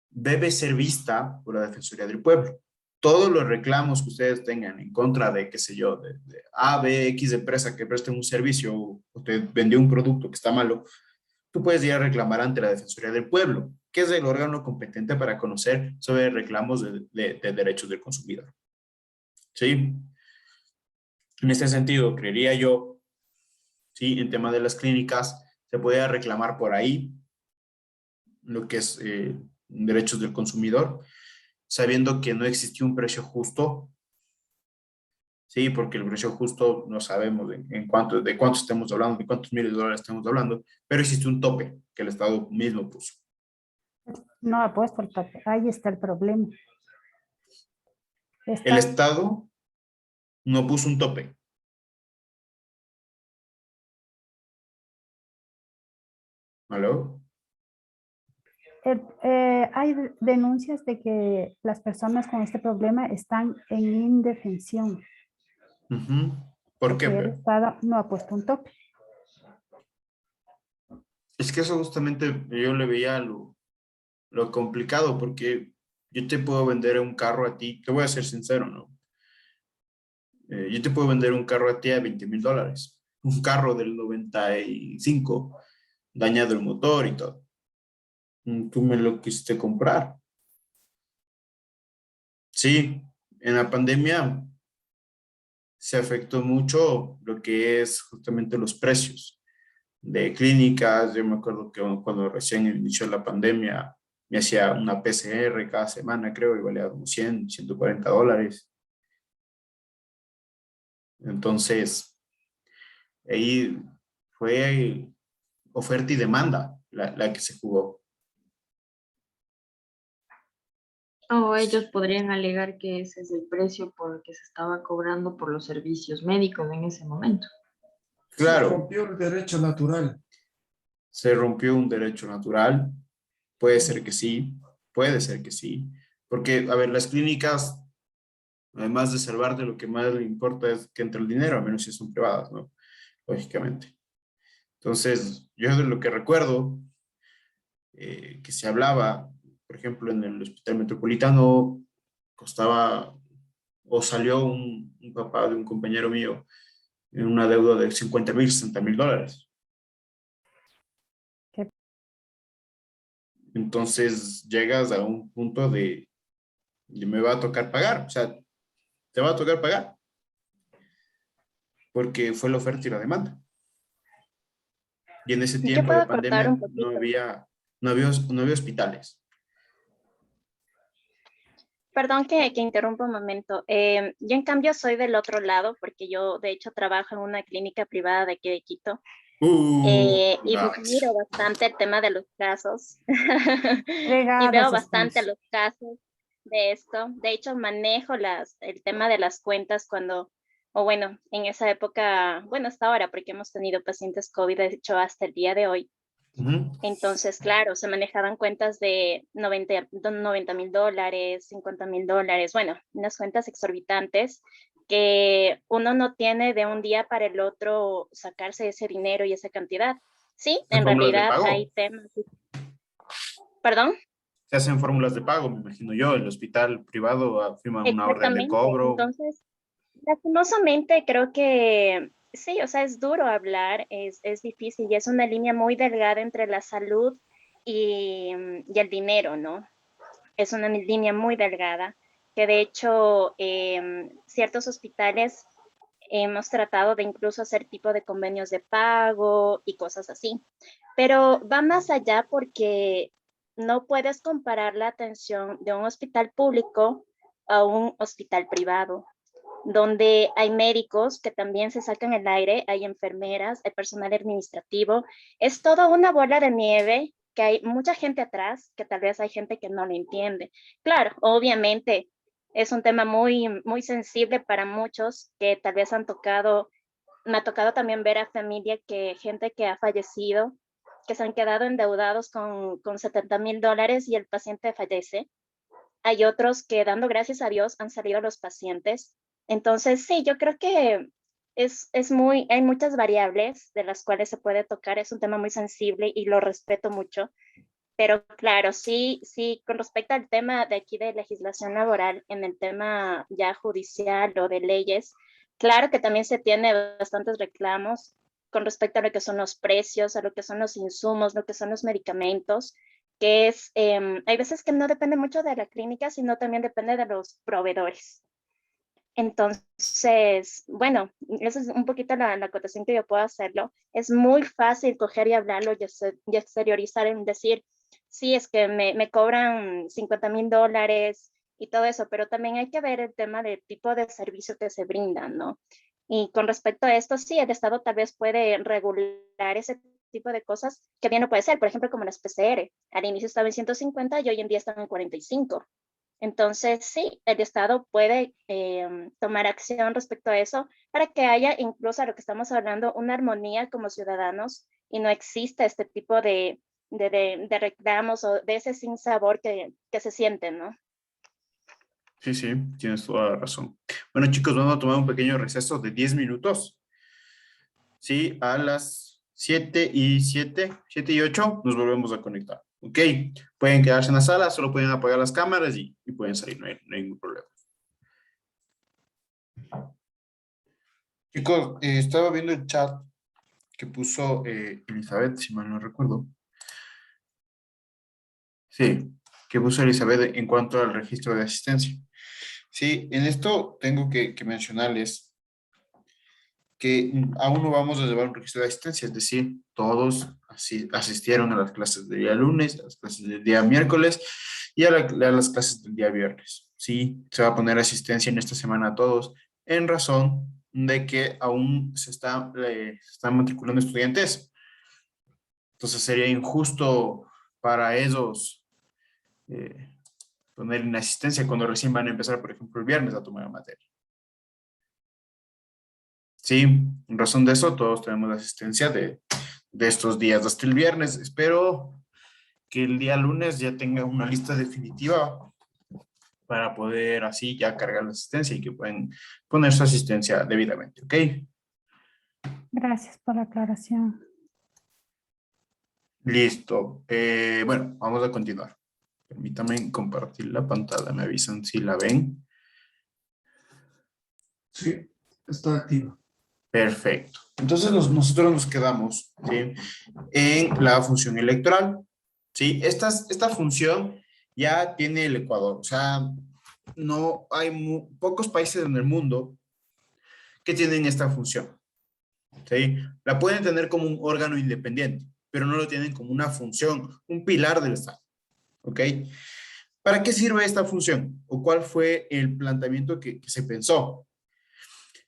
debe ser vista por la Defensoría del Pueblo. Todos los reclamos que ustedes tengan en contra de, qué sé yo, de A, B, X empresa que preste un servicio o te vendió un producto que está malo, tú puedes ir a reclamar ante la Defensoría del Pueblo, que es el órgano competente para conocer sobre reclamos de derechos del consumidor. ¿Sí? En este sentido, creería yo, ¿sí? En tema de las clínicas, se puede reclamar por ahí lo que es derechos del consumidor, sabiendo que no existió un precio justo, sí, porque el precio justo no sabemos de cuánto estamos hablando, de cuántos miles de dólares estamos hablando, pero existe un tope que el Estado mismo puso. No ha puesto el tope, ahí está el problema. El Estado no puso un tope. ¿Aló? Hay denuncias de que las personas con este problema están en indefensión. ¿Por qué? El Estado no ha puesto un tope. Es que eso justamente yo le veía lo complicado, porque yo te puedo vender un carro a ti, te voy a ser sincero, ¿no? Yo te puedo vender un carro a ti a $20,000. Un carro del 95, dañado el motor y todo. Tú me lo quisiste comprar. Sí, en la pandemia se afectó mucho lo que es justamente los precios de clínicas. Yo me acuerdo que cuando recién inició la pandemia me hacía una PCR cada semana, creo, y valía como $140. Entonces, ahí fue oferta y demanda la que se jugó. O ellos podrían alegar que ese es el precio por el que se estaba cobrando por los servicios médicos en ese momento. Claro. Se rompió el derecho natural. Se rompió un derecho natural. Puede ser que sí, puede ser que sí. Porque, a ver, las clínicas, además de salvarte, lo que más le importa es que entre el dinero, a menos si son privadas, ¿no? Lógicamente. Entonces, yo de lo que recuerdo, que se hablaba, por ejemplo, en el Hospital Metropolitano, costaba, o salió un papá de un compañero mío en una deuda de $50,000, $60,000. Entonces llegas a un punto de me va a tocar pagar, o sea, te va a tocar pagar, porque fue la oferta y la demanda. Y en ese tiempo de pandemia no había hospitales. Perdón que interrumpa un momento. Yo en cambio soy del otro lado porque yo de hecho trabajo en una clínica privada de aquí de Quito. Y miro bastante el tema de los casos. Y veo bastante los casos de esto. De hecho manejo el tema de las cuentas en esa época, bueno, hasta ahora porque hemos tenido pacientes COVID, de hecho hasta el día de hoy. Entonces, claro, se manejaban cuentas de $90,000, $50,000, bueno, unas cuentas exorbitantes porque uno no tiene de un día para el otro sacarse ese dinero y esa cantidad. Sí, en fórmulas de realidad pago. hay temas. ¿Perdón? Se hacen fórmulas de pago, me imagino yo. El hospital privado firma una orden de Exactamente. cobro. Entonces, lastimosamente creo que sí, o sea, es duro hablar, es difícil y es una línea muy delgada entre la salud y el dinero, ¿no? Es una línea muy delgada que de hecho ciertos hospitales hemos tratado de incluso hacer tipo de convenios de pago y cosas así. Pero va más allá porque no puedes comparar la atención de un hospital público a un hospital privado, donde hay médicos que también se sacan el aire, hay enfermeras, hay personal administrativo. Es toda una bola de nieve que hay mucha gente atrás, que tal vez hay gente que no lo entiende. Claro, obviamente es un tema muy, muy sensible para muchos que tal vez me ha tocado también ver a gente que ha fallecido, que se han quedado endeudados con $70,000 y el paciente fallece. Hay otros que dando gracias a Dios han salido los pacientes. Entonces, sí, yo creo que hay muchas variables de las cuales se puede tocar. Es un tema muy sensible y lo respeto mucho. Pero claro, sí, sí, con respecto al tema de aquí de legislación laboral, en el tema ya judicial o de leyes, claro que también se tiene bastantes reclamos con respecto a lo que son los precios, a lo que son los insumos, lo que son los medicamentos, hay veces que no depende mucho de la clínica, sino también depende de los proveedores. Entonces, bueno, esa es un poquito la acotación que yo puedo hacerlo. Es muy fácil coger y hablarlo y exteriorizar en decir, sí, es que me cobran $50,000 y todo eso, pero también hay que ver el tema del tipo de servicio que se brinda, ¿no? Y con respecto a esto, sí, el Estado tal vez puede regular ese tipo de cosas que bien no puede ser, por ejemplo, como las PCR. Al inicio estaba en 150 y hoy en día están en 45. Entonces, sí, el Estado puede tomar acción respecto a eso para que haya incluso a lo que estamos hablando, una armonía como ciudadanos y no exista este tipo de reclamos o de ese sinsabor que se siente, ¿no? Sí, sí, tienes toda la razón. Bueno, chicos, vamos a tomar un pequeño receso de 10 minutos. Sí, a las 7:08 nos volvemos a conectar. Ok, pueden quedarse en la sala, solo pueden apagar las cámaras y pueden salir, no hay ningún problema. Chicos, estaba viendo el chat que puso Elizabeth, si mal no recuerdo. Sí, que puso Elizabeth en cuanto al registro de asistencia. Sí, en esto tengo que mencionarles que aún no vamos a llevar un registro de asistencia, es decir, todos asistieron a las clases del día lunes, a las clases del día miércoles y a las clases del día viernes. Sí, se va a poner asistencia en esta semana a todos, en razón de que aún se están matriculando estudiantes. Entonces sería injusto para ellos poner en asistencia cuando recién van a empezar, por ejemplo, el viernes a tomar la materia. Sí, en razón de eso, todos tenemos la asistencia de estos días hasta el viernes. Espero que el día lunes ya tenga una lista definitiva para poder así ya cargar la asistencia y que pueden poner su asistencia debidamente, ¿ok? Gracias por la aclaración. Listo. Bueno, vamos a continuar. Permítanme compartir la pantalla, me avisan si la ven. Sí, está activa. Perfecto. Entonces nosotros nos quedamos, ¿sí?, en la función electoral. ¿Sí? Esta función ya tiene el Ecuador. O sea, no hay pocos países en el mundo que tienen esta función. ¿Sí? La pueden tener como un órgano independiente, pero no lo tienen como una función, un pilar del Estado. ¿Ok? ¿Para qué sirve esta función? ¿O cuál fue el planteamiento que se pensó?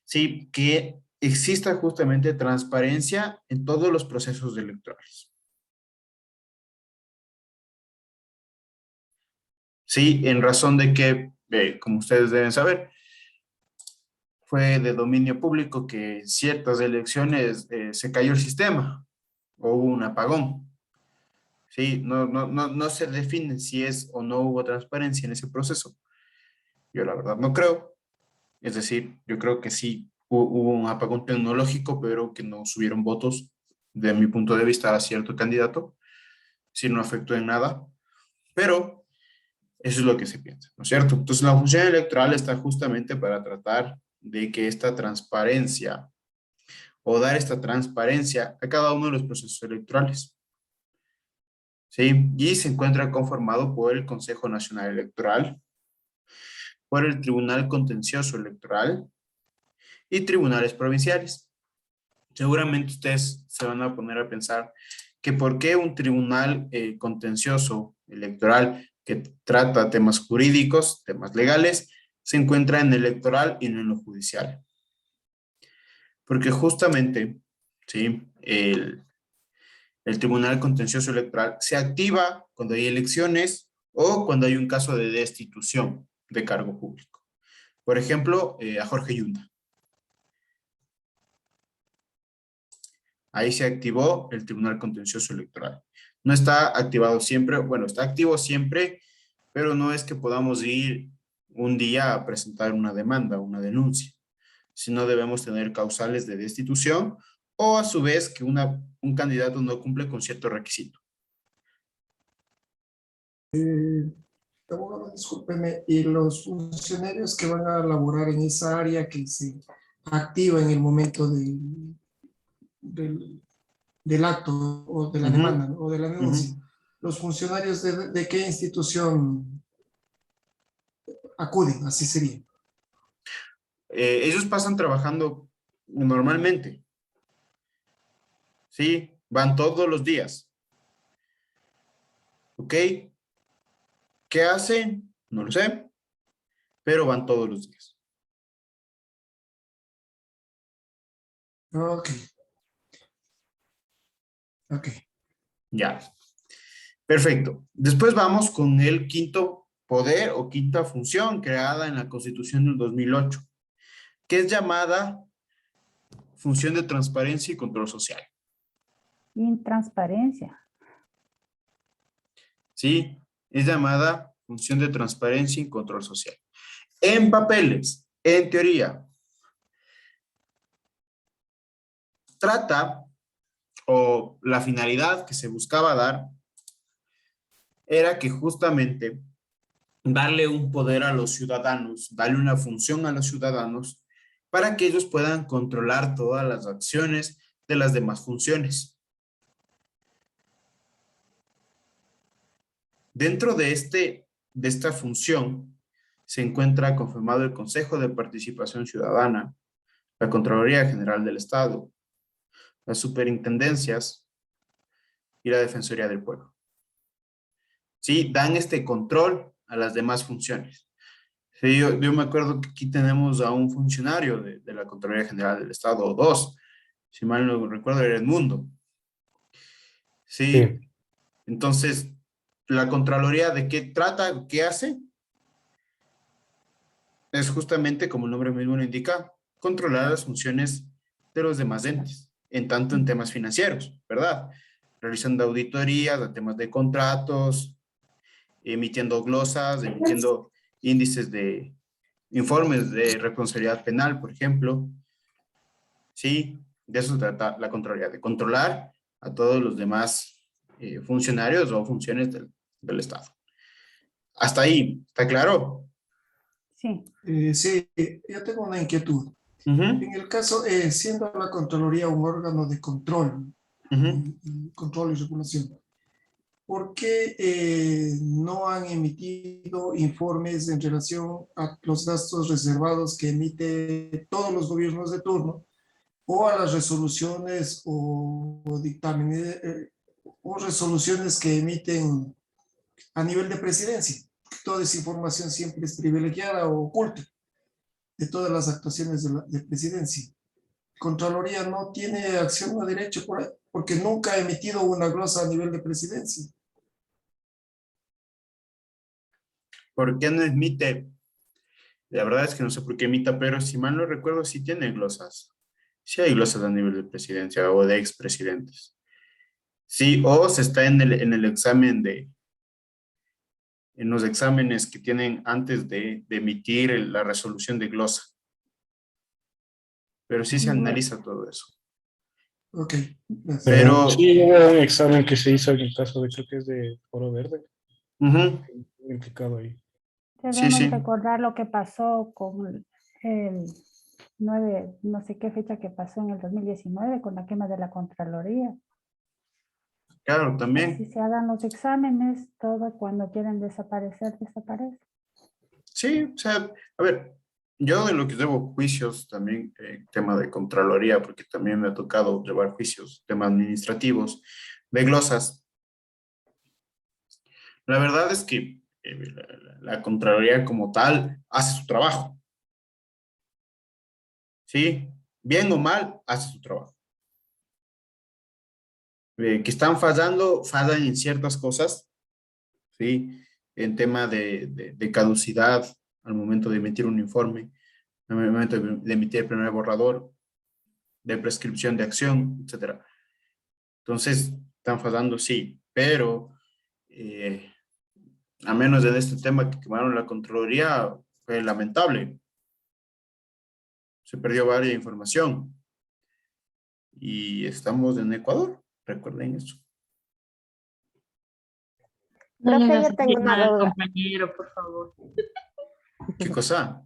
Sí, que exista justamente transparencia en todos los procesos electorales. Sí, en razón de que, como ustedes deben saber, fue de dominio público que ciertas elecciones se cayó el sistema o hubo un apagón. Sí, no se define si es o no hubo transparencia en ese proceso. Yo la verdad no creo, Es decir, yo creo que sí hubo un apagón tecnológico, pero que no subieron votos, de mi punto de vista, a cierto candidato. Sí, no afectó en nada, pero eso es lo que se piensa, ¿no es cierto? Entonces, la función electoral está justamente para tratar de que esta transparencia o dar esta transparencia a cada uno de los procesos electorales. ¿Sí? Y se encuentra conformado por el Consejo Nacional Electoral, por el Tribunal Contencioso Electoral y tribunales provinciales. Seguramente ustedes se van a poner a pensar que por qué un tribunal contencioso electoral que trata temas jurídicos, temas legales, se encuentra en el electoral y no en lo judicial. Porque justamente, ¿sí? El Tribunal Contencioso Electoral se activa cuando hay elecciones o cuando hay un caso de destitución de cargo público. Por ejemplo, a Jorge Yunda. Ahí se activó el Tribunal Contencioso Electoral. No está activado siempre, bueno, está activo siempre, pero no es que podamos ir un día a presentar una demanda, una denuncia, sino debemos tener causales de destitución o a su vez que un candidato no cumple con cierto requisito. Abogado, discúlpeme, ¿y los funcionarios que van a laborar en esa área que se activa en el momento del acto o de la demanda, ¿no? O de la denuncia, los funcionarios de qué institución acuden? Así sería. Ellos pasan trabajando normalmente. Sí, van todos los días. ¿Ok? ¿Qué hacen? No lo sé, pero van todos los días. Ok. Ok. Ya. Perfecto. Después vamos con el quinto poder o quinta función creada en la Constitución del 2008, que es llamada función de transparencia y control social. Intransparencia. Sí, es llamada función de transparencia y control social. En papeles, en teoría, trata o la finalidad que se buscaba dar era que justamente darle un poder a los ciudadanos, darle una función a los ciudadanos para que ellos puedan controlar todas las acciones de las demás funciones. Dentro de esta función se encuentra conformado el Consejo de Participación Ciudadana, la Contraloría General del Estado, las superintendencias y la Defensoría del Pueblo. Sí, dan este control a las demás funciones. Sí, yo me acuerdo que aquí tenemos a un funcionario de la Contraloría General del Estado, o dos, si mal no recuerdo, era Edmundo. Sí. Entonces, ¿la Contraloría de qué trata? ¿Qué hace? Es justamente, como el nombre mismo lo indica, controlar las funciones de los demás entes, en tanto en temas financieros, ¿verdad? Realizando auditorías a temas de contratos, emitiendo glosas, emitiendo índices de informes de responsabilidad penal, por ejemplo. Sí, de eso se trata la Contraloría, de controlar a todos los demás funcionarios o funciones del Estado. Hasta ahí, ¿está claro? Sí. Sí, yo tengo una inquietud. En el caso, siendo la Contraloría un órgano de control, control y regulación, ¿por qué no han emitido informes en relación a los gastos reservados que emite todos los gobiernos de turno o a las resoluciones o dictámenes o resoluciones que emiten a nivel de presidencia? Toda esa información siempre es privilegiada o oculta de todas las actuaciones de presidencia. Contraloría no tiene acción a derecho por ahí, porque nunca ha emitido una glosa a nivel de presidencia. ¿Por qué no emite? La verdad es que no sé por qué emita, pero si mal no recuerdo, sí tiene glosas. Sí hay glosas a nivel de presidencia o de expresidentes. Sí, o se está en el examen en los exámenes que tienen antes de emitir la resolución de glosa. pero sí se analiza todo eso. Ok. Pero sí hubo un examen que se hizo en el caso de, creo que es de Foro Verde, implicado ahí. Debemos recordar lo que pasó con el 9, no sé qué fecha que pasó en el 2019 con la quema de la Contraloría. Claro, también. Si se hagan los exámenes, todo cuando quieren desaparecer, desaparece. Sí, o sea, a ver, yo de lo que debo juicios también, tema de Contraloría, porque también me ha tocado llevar juicios, temas administrativos, de glosas. La verdad es que la Contraloría como tal hace su trabajo. ¿Sí? Bien o mal, hace su trabajo. Que están fallando, fallan en ciertas cosas, ¿sí? En tema de caducidad al momento de emitir un informe, al momento de emitir el primer borrador, de prescripción de acción, etc. Entonces, están fallando, sí, pero a menos en este tema que quemaron la Contraloría, fue lamentable. Se perdió varias información. Y estamos en Ecuador, recuerden eso. No le Profe, hagas yo tengo sentir mal una al duda. compañero, por favor. ¿Qué cosa?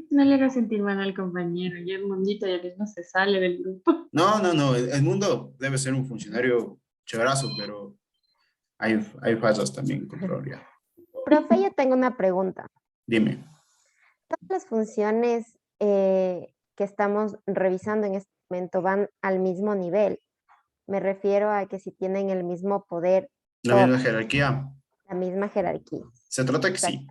No le hagas sentir mal al compañero. Ya el mundito ya mismo se sale del grupo. No. El mundo debe ser un funcionario chéverazo, pero hay fallas también en Contraloría. Profe, yo tengo una pregunta. Dime. Todas las funciones que estamos revisando en este momento van al mismo nivel. Me refiero a que si tienen el mismo poder. La misma jerarquía. La misma jerarquía. Se trata que sí.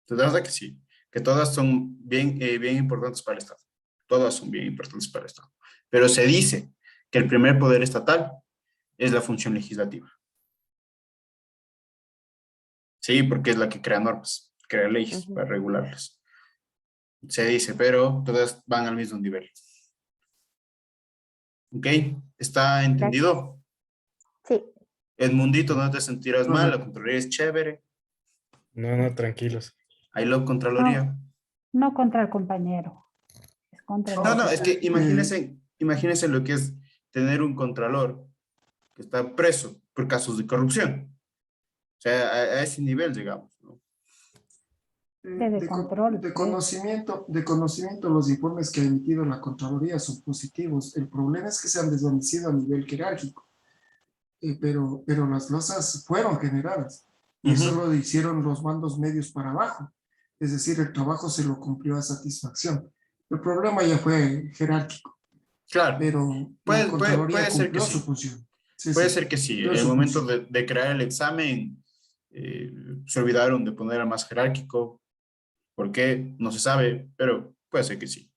Se trata que sí. Que todas son bien importantes para el Estado. Todas son bien importantes para el Estado. Pero se dice que el primer poder estatal es la función legislativa. Sí, porque es la que crea normas, crea leyes para regularlas. Se dice, pero todas van al mismo nivel. ¿Ok? ¿Está entendido? Sí. Edmundito, no te sentirás mal, la Contraloría es chévere. No, tranquilos. I love Contraloría. No contra el compañero. Es contra el No, es que imagínense lo que es tener un contralor que está preso por casos de corrupción. O sea, a ese nivel llegamos, ¿no? De control. De conocimiento, los informes que ha emitido la Contraloría son positivos. El problema es que se han desvanecido a nivel jerárquico. Pero las losas fueron generadas. Y eso lo hicieron los mandos medios para abajo. Es decir, el trabajo se lo cumplió a satisfacción. El problema ya fue jerárquico. Claro. Pero puede ser que sí. Su función. Puede ser que sí. En el momento de crear el examen, se olvidaron de poner al más jerárquico. ¿Por qué? No se sabe, pero puede ser que sí.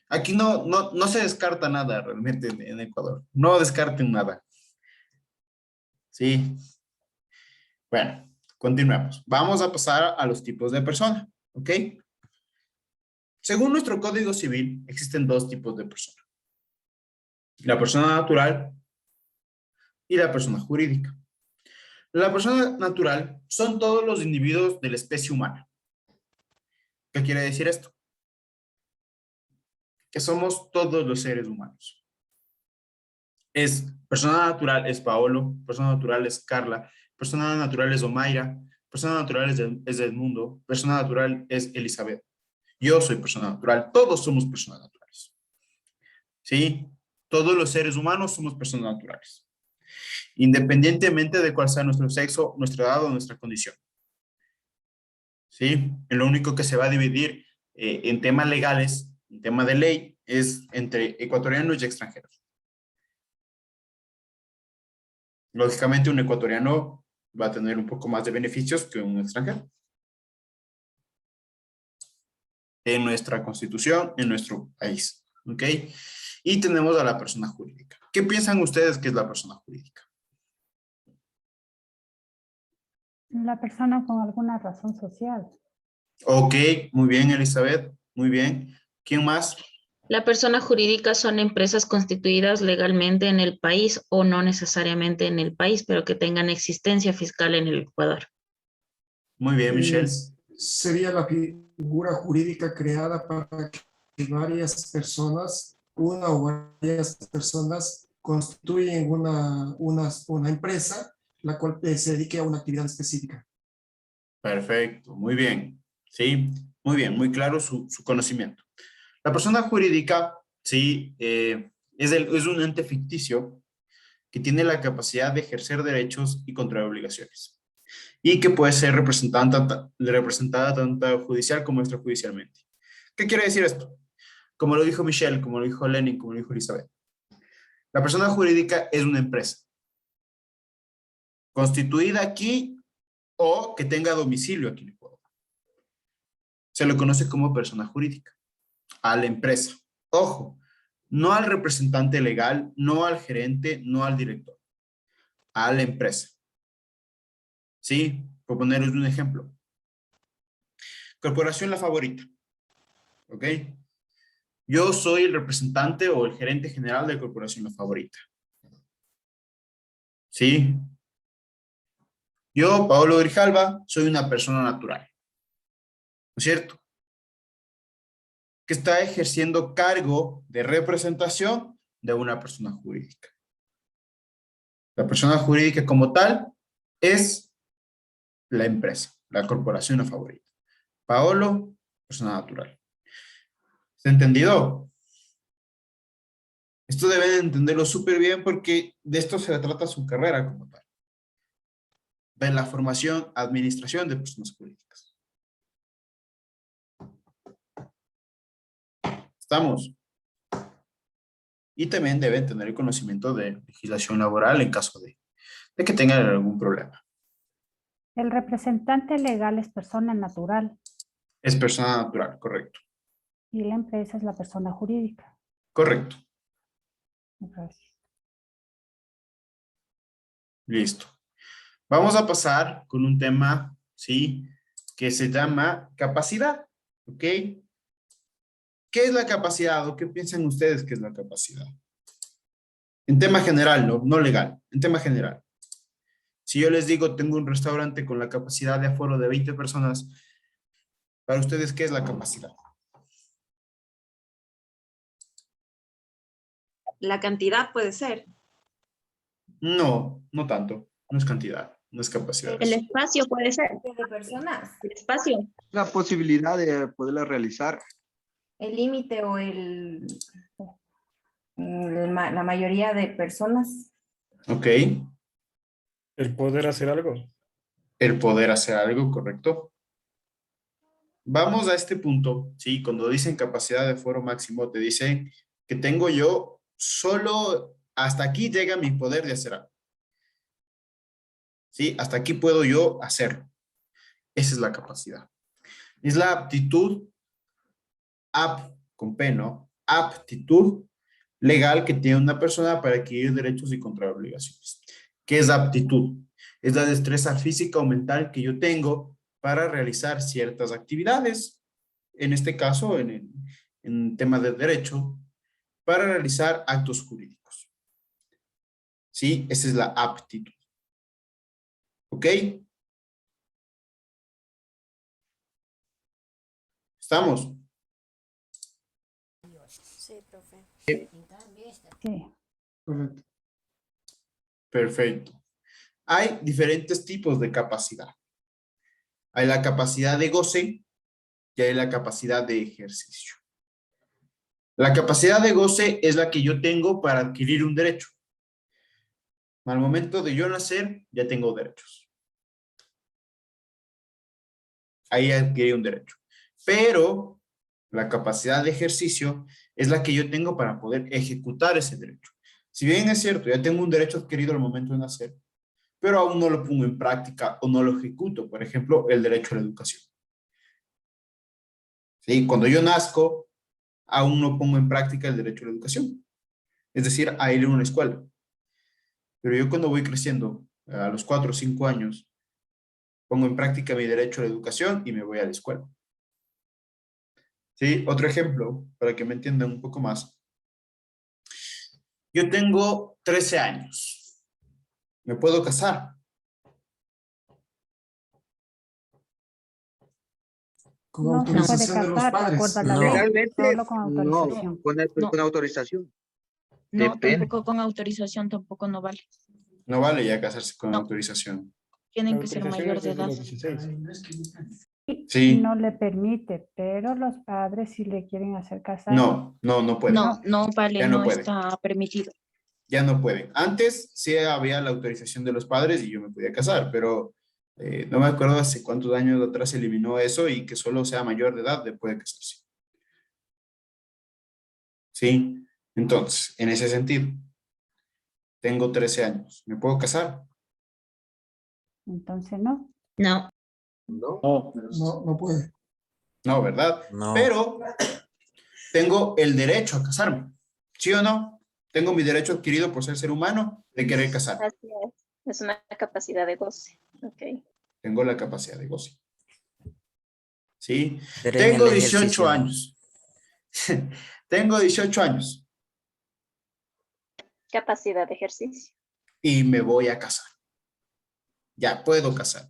Aquí no se descarta nada realmente en Ecuador. No descarten nada. Sí. Bueno, continuemos. Vamos a pasar a los tipos de persona, ¿ok? Según nuestro Código Civil, existen dos tipos de persona. La persona natural y la persona jurídica. La persona natural son todos los individuos de la especie humana. ¿Qué quiere decir esto? Que somos todos los seres humanos. Persona natural es Paolo, persona natural es Carla, persona natural es Omaira, persona natural es Edmundo, persona natural es Elizabeth. Yo soy persona natural, todos somos personas naturales. ¿Sí? Todos los seres humanos somos personas naturales. Independientemente de cuál sea nuestro sexo, nuestra edad o nuestra condición. ¿Sí? Lo único que se va a dividir en temas legales, en tema de ley, es entre ecuatorianos y extranjeros. Lógicamente, un ecuatoriano va a tener un poco más de beneficios que un extranjero. En nuestra constitución, en nuestro país. ¿Ok? Y tenemos a la persona jurídica. ¿Qué piensan ustedes que es la persona jurídica? La persona con alguna razón social. Ok, muy bien, Elizabeth. Muy bien. ¿Quién más? La persona jurídica son empresas constituidas legalmente en el país o no necesariamente en el país, pero que tengan existencia fiscal en el Ecuador. Muy bien, Michelle. Sería la figura jurídica creada para varias personas, una o varias personas constituyen una empresa la cual se dedique a una actividad específica. Perfecto, muy bien. Sí, muy bien, muy claro su conocimiento. La persona jurídica, sí, es un ente ficticio que tiene la capacidad de ejercer derechos y contraer obligaciones y que puede ser representada tanto judicial como extrajudicialmente. ¿Qué quiere decir esto? Como lo dijo Michelle, como lo dijo Lenin, como lo dijo Elizabeth. La persona jurídica es una empresa constituida aquí o que tenga domicilio aquí en Ecuador. Se lo conoce como persona jurídica a la empresa. Ojo, no al representante legal, no al gerente, no al director, a la empresa. ¿Sí? Por poneros un ejemplo. Corporación La Favorita. ¿Ok? Yo soy el representante o el gerente general de Corporación La Favorita. ¿Sí? Yo, Paolo Grijalva, soy una persona natural. ¿No es cierto? Que está ejerciendo cargo de representación de una persona jurídica. La persona jurídica como tal es la empresa, la corporación La Favorita. Paolo, persona natural. ¿Se ha entendido? Esto deben entenderlo súper bien porque de esto se trata su carrera como tal. De la formación, administración de personas jurídicas. ¿Estamos? Y también deben tener el conocimiento de legislación laboral en caso de que tengan algún problema. El representante legal es persona natural. Es persona natural, correcto. Y la empresa es la persona jurídica. Correcto. Gracias. Listo. Vamos a pasar con un tema, ¿sí? Que se llama capacidad, ¿ok? ¿Qué es la capacidad o qué piensan ustedes que es la capacidad? En tema general, no legal, en tema general. Si yo les digo, tengo un restaurante con la capacidad de aforo de 20 personas, para ustedes, ¿qué es la capacidad? La cantidad puede ser. No, no tanto. No es cantidad, no es capacidad. El espacio puede ser. De personas. El espacio. La posibilidad de poderla realizar. El límite o la mayoría de personas. Ok. El poder hacer algo. El poder hacer algo, correcto. Vamos a este punto, ¿sí? Cuando dicen capacidad de aforo máximo, te dicen que tengo yo solo, hasta aquí llega mi poder de hacer algo. ¿Sí? Hasta aquí puedo yo hacerlo. Esa es la capacidad. Es la aptitud, con P, ¿no? Aptitud legal que tiene una persona para adquirir derechos y contraer obligaciones. ¿Qué es aptitud? Es la destreza física o mental que yo tengo para realizar ciertas actividades, en este caso, en tema de derecho, para realizar actos jurídicos. ¿Sí? Esa es la aptitud. ¿Ok? ¿Estamos? Sí, profe. Sí. Correcto. Perfecto. Hay diferentes tipos de capacidad. Hay la capacidad de goce y hay la capacidad de ejercicio. La capacidad de goce es la que yo tengo para adquirir un derecho. Al momento de yo nacer, ya tengo derechos. Ahí adquirí un derecho. Pero la capacidad de ejercicio es la que yo tengo para poder ejecutar ese derecho. Si bien es cierto, ya tengo un derecho adquirido al momento de nacer, pero aún no lo pongo en práctica o no lo ejecuto. Por ejemplo, el derecho a la educación. ¿Sí? Cuando yo nazco, aún no pongo en práctica el derecho a la educación. Es decir, a ir a una escuela. Pero yo cuando voy creciendo, a los 4 o 5 años, pongo en práctica mi derecho a la educación y me voy a la escuela. ¿Sí? Otro ejemplo, para que me entiendan un poco más. Yo tengo 13 años. ¿Me puedo casar? Con No se puede autorización de los casar de padres. acuerdo a la No. ley, Legalmente, solo con no, autorización. No. con autorización. No, Depende. tampoco con autorización, tampoco no vale. No vale ya casarse con No. autorización. Tienen que ser mayor de edad. Sí. No le permite, pero los padres si le quieren hacer casar. No puede. No, no vale, Ya no no puede. está permitido. Ya no pueden. Antes sí había la autorización de los padres y yo me podía casar, pero no me acuerdo hace cuántos años atrás se eliminó eso y que solo sea mayor de edad puede casarse. ¿Sí? Entonces, en ese sentido, tengo 13 años. ¿Me puedo casar? Entonces no. No. No puede. No, ¿verdad? No. Pero tengo el derecho a casarme. ¿Sí o no? Tengo mi derecho adquirido por ser humano de querer casarme. Así es. Es una capacidad de goce. Ok. Tengo la capacidad de goce. ¿Sí? Pero en Tengo el 18 ejercicio, ¿no? años. Tengo 18 años Capacidad de ejercicio. y me voy a casar. Ya puedo casar.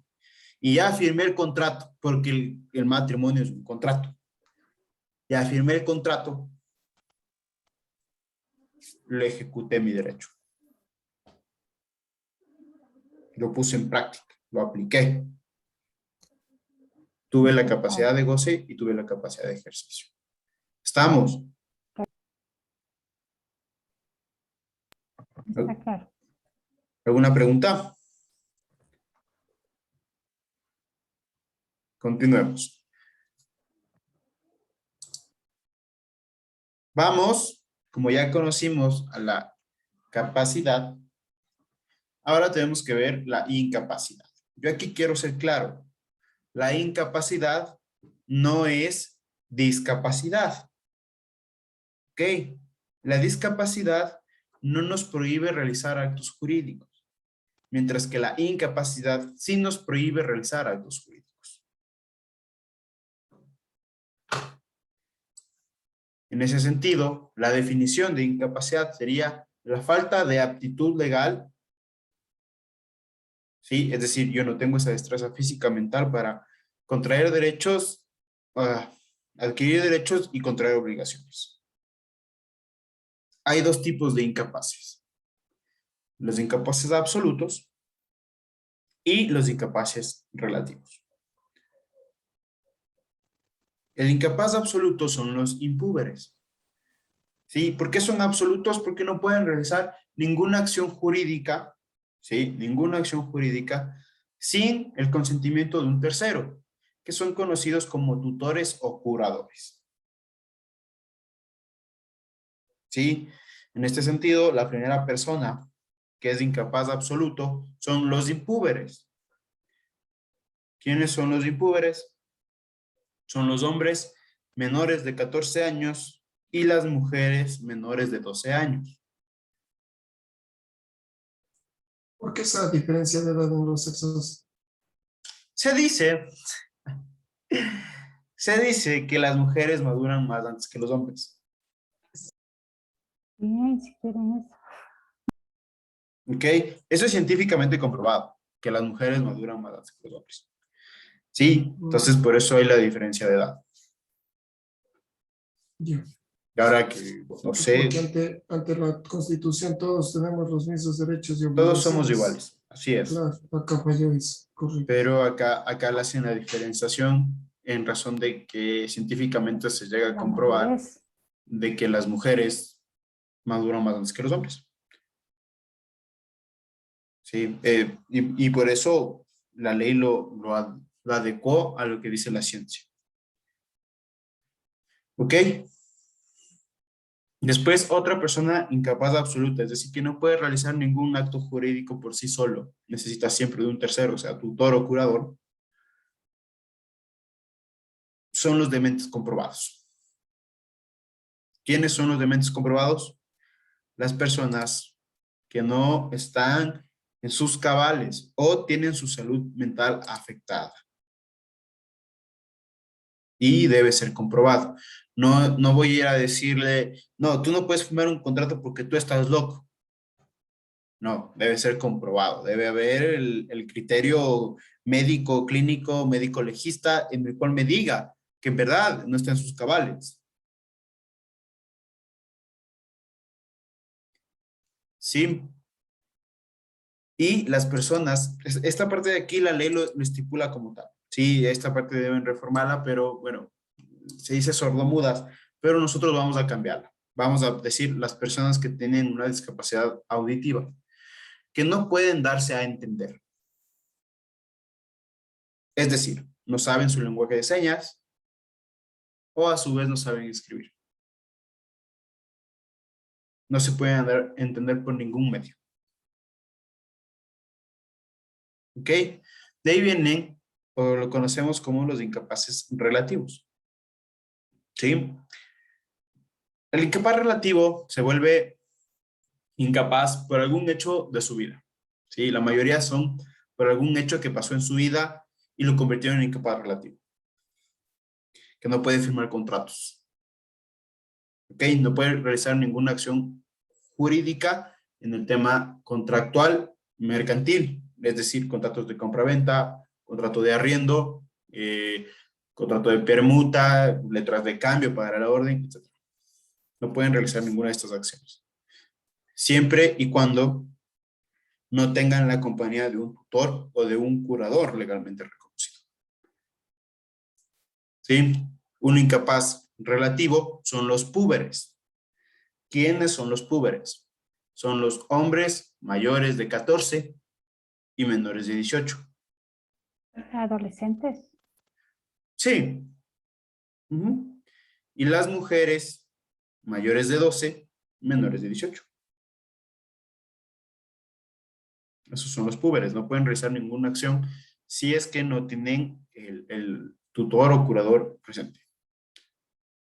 Y ya firmé el contrato, porque el matrimonio es un contrato. Ya firmé el contrato. Le ejecuté mi derecho. Lo puse en práctica, lo apliqué. Tuve la capacidad de goce y tuve la capacidad de ejercicio. ¿Estamos? Está claro. ¿Alguna pregunta? Continuemos. Vamos, como ya conocimos a la capacidad, ahora tenemos que ver la incapacidad. Yo aquí quiero ser claro. La incapacidad no es discapacidad. ¿Ok? La discapacidad no nos prohíbe realizar actos jurídicos, mientras que la incapacidad sí nos prohíbe realizar actos jurídicos. En ese sentido, la definición de incapacidad sería la falta de aptitud legal, ¿sí? Es decir, yo no tengo esa destreza física mental para contraer derechos, adquirir derechos y contraer obligaciones. Hay dos tipos de incapaces. Los incapaces absolutos y los incapaces relativos. El incapaz absoluto son los impúberes. ¿Sí? ¿Por qué son absolutos? Porque no pueden realizar ninguna acción jurídica, ¿sí? Ninguna acción jurídica sin el consentimiento de un tercero, que son conocidos como tutores o curadores. ¿Sí? En este sentido, la primera persona que es incapaz absoluto son los impúberes. ¿Quiénes son los impúberes? Son los hombres menores de 14 años y las mujeres menores de 12 años. ¿Por qué esa diferencia de edad en los sexos? Se dice que las mujeres maduran más antes que los hombres. Bien, si quieren eso. ¿Ok? Eso es científicamente comprobado, que las mujeres maduran más antes que los hombres. Sí, entonces por eso hay la diferencia de edad. Ya. Y ahora que, no sé, Porque ante la Constitución todos tenemos los mismos derechos y obligaciones. todos somos iguales, así es. Claro, acá falló eso, correcto. Pero acá le hacen la diferenciación en razón de que científicamente se llega a comprobar de que las mujeres maduran más antes que los hombres. Sí, y por eso la ley lo adecuó a lo que dice la ciencia. ¿Ok? Después, otra persona incapaz absoluta, es decir, que no puede realizar ningún acto jurídico por sí solo. Necesita siempre de un tercero, o sea, tutor o curador. Son los dementes comprobados. ¿Quiénes son los dementes comprobados? Las personas que no están en sus cabales o tienen su salud mental afectada. Y debe ser comprobado. No voy a ir a decirle, no, tú no puedes firmar un contrato porque tú estás loco. No, debe ser comprobado. Debe haber el criterio médico, clínico, médico legista en el cual me diga, que en verdad no está en sus cabales. ¿Sí? Y las personas, esta parte de aquí la ley lo estipula como tal. Sí, esta parte deben reformarla, pero bueno, se dice sordomudas, pero nosotros vamos a cambiarla. Vamos a decir las personas que tienen una discapacidad auditiva, que no pueden darse a entender. Es decir, no saben su lenguaje de señas o a su vez no saben escribir. No se pueden dar a entender por ningún medio. ¿Ok? De ahí vienen, o lo conocemos como los incapaces relativos. ¿Sí? El incapaz relativo se vuelve incapaz por algún hecho de su vida. ¿Sí? La mayoría son por algún hecho que pasó en su vida y lo convirtieron en incapaz relativo. Que no puede firmar contratos. ¿Ok? No puede realizar ninguna acción jurídica en el tema contractual mercantil, es decir, contratos de compra-venta, contrato de arriendo, contrato de permuta, letras de cambio para la orden, etc. No pueden realizar ninguna de estas acciones. Siempre y cuando no tengan la compañía de un tutor o de un curador legalmente reconocido. ¿Sí? Un incapaz relativo son los púberes. ¿Quiénes son los púberes? Son los hombres mayores de 14 y menores de 18. Adolescentes. Sí. Y las mujeres mayores de 12, menores de 18. Esos son los púberes. No pueden realizar ninguna acción si es que no tienen el tutor o curador presente.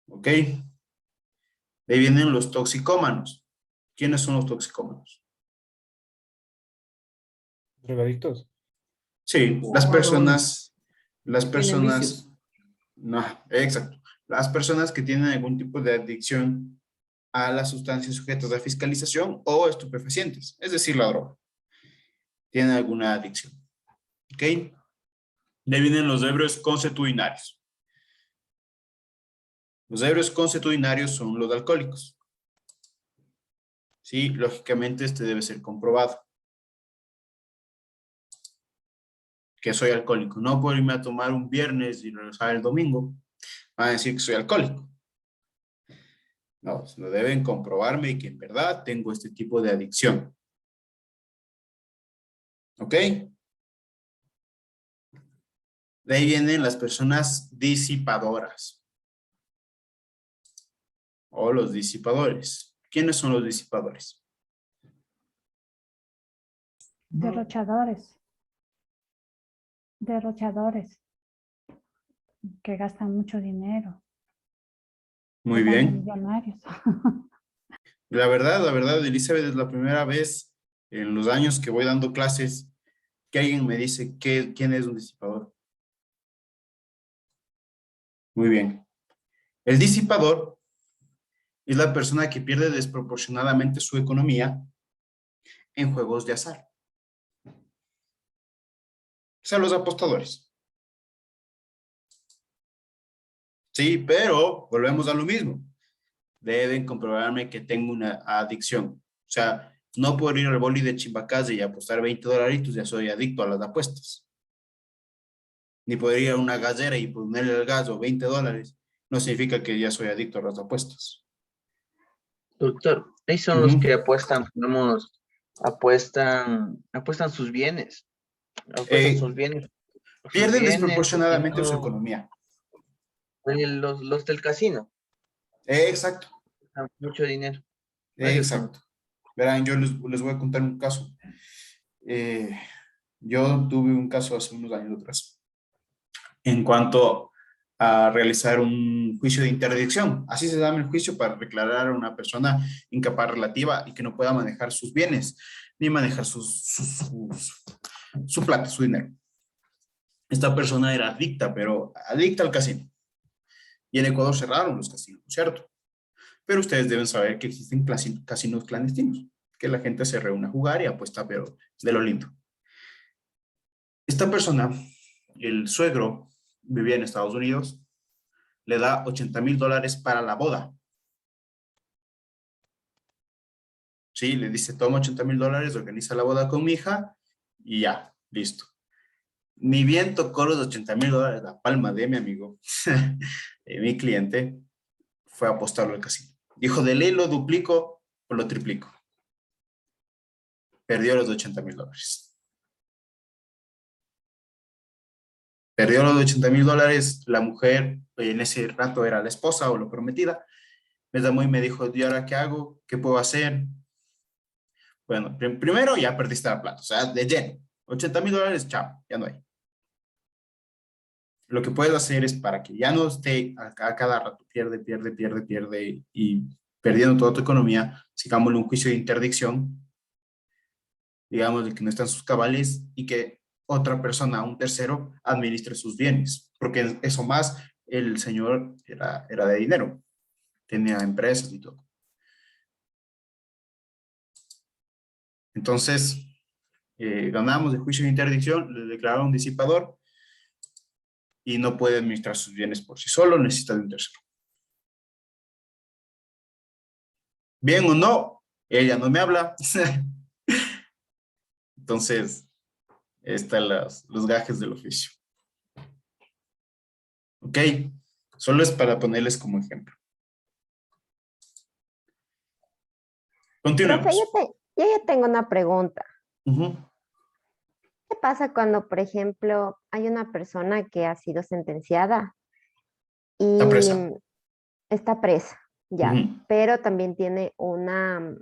¿Ok? De ahí vienen los toxicómanos. ¿Quiénes son los toxicómanos? ¿Drogadictos? Sí, las personas, no, exacto. Las personas que tienen algún tipo de adicción a las sustancias sujetas a fiscalización o estupefacientes, es decir, la droga. Tienen alguna adicción. ¿Ok? De ahí vienen los ebrios consuetudinarios. Los ebrios consuetudinarios son los alcohólicos. Sí, lógicamente este debe ser comprobado. Que soy alcohólico. No puedo irme a tomar un viernes y regresar el domingo. Van a decir que soy alcohólico. No, lo deben comprobarme y que en verdad tengo este tipo de adicción. ¿Ok? De ahí vienen las personas disipadoras. O los disipadores. ¿Quiénes son los disipadores? Derrochadores. Derrochadores. Que gastan mucho dinero. Muy bien. Millonarios. La verdad, Elizabeth, es la primera vez en los años que voy dando clases que alguien me dice quién es un disipador. Muy bien. El disipador es la persona que pierde desproporcionadamente su economía en juegos de azar. O sea, los apostadores. Sí, pero volvemos a lo mismo. Deben comprobarme que tengo una adicción. O sea, no puedo ir al boli de Chimbacaze y apostar $20, ya soy adicto a las apuestas. Ni poder ir a una gasera y ponerle el gas o $20, no significa que ya soy adicto a las apuestas. Doctor, ahí son los que apuestan, digamos, apuestan sus bienes. Apuestan sus bienes. Pierden desproporcionadamente su economía. Los del casino. Exacto. Mucho dinero. Exacto. Verán, yo les voy a contar un caso. Yo tuve un caso hace unos años atrás en cuanto a realizar un juicio de interdicción. Así se llama el juicio para declarar a una persona incapaz relativa y que no pueda manejar sus bienes ni manejar su plata, su dinero. Esta persona era adicta, pero adicta al casino. Y en Ecuador cerraron los casinos, ¿cierto? Pero ustedes deben saber que existen casinos clandestinos, que la gente se reúne a jugar y apuesta, pero de lo lindo. Esta persona, el suegro, vivía en Estados Unidos le da $80,000 para la boda. Sí, le dice, toma $80,000, organiza la boda con mi hija y ya, listo. Ni bien tocó los $80,000, la palma de mi amigo, mi cliente, fue a apostarlo al casino. Dijo, de ley lo duplico o lo triplico. Perdió los $80,000. Perdió los $80,000, la mujer en ese rato era la esposa o la prometida. Me llamó y me dijo, ¿y ahora qué hago? ¿Qué puedo hacer? Bueno, primero ya perdiste la plata, o sea, de lleno. $80,000, chao, ya no hay. Lo que puedes hacer es para que ya no esté a cada rato pierde y perdiendo toda tu economía, sigámosle un juicio de interdicción, digamos de que no están sus cabales y que otra persona, un tercero, administre sus bienes, porque eso más, el señor era de dinero, tenía empresas y todo. Entonces, ganamos el juicio de interdicción, le declararon disipador y no puede administrar sus bienes por sí solo, necesita de un tercero. Bien o no, ella no me habla. Entonces, están los gajes del oficio. ¿Ok? Solo es para ponerles como ejemplo. Continuemos. Profe, yo ya tengo una pregunta. Uh-huh. ¿Qué pasa cuando, por ejemplo, hay una persona que ha sido sentenciada y está presa, ya, pero también tiene una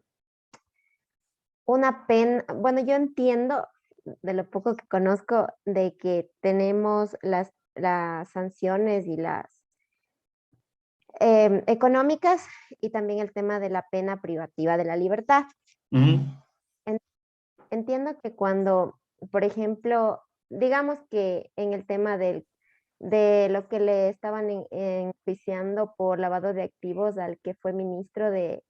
pena? Bueno, yo entiendo, de lo poco que conozco, de que tenemos las sanciones y las económicas y también el tema de la pena privativa de la libertad. Entiendo que cuando, por ejemplo, digamos que en el tema de lo que le estaban enjuiciando por lavado de activos al que fue ministro al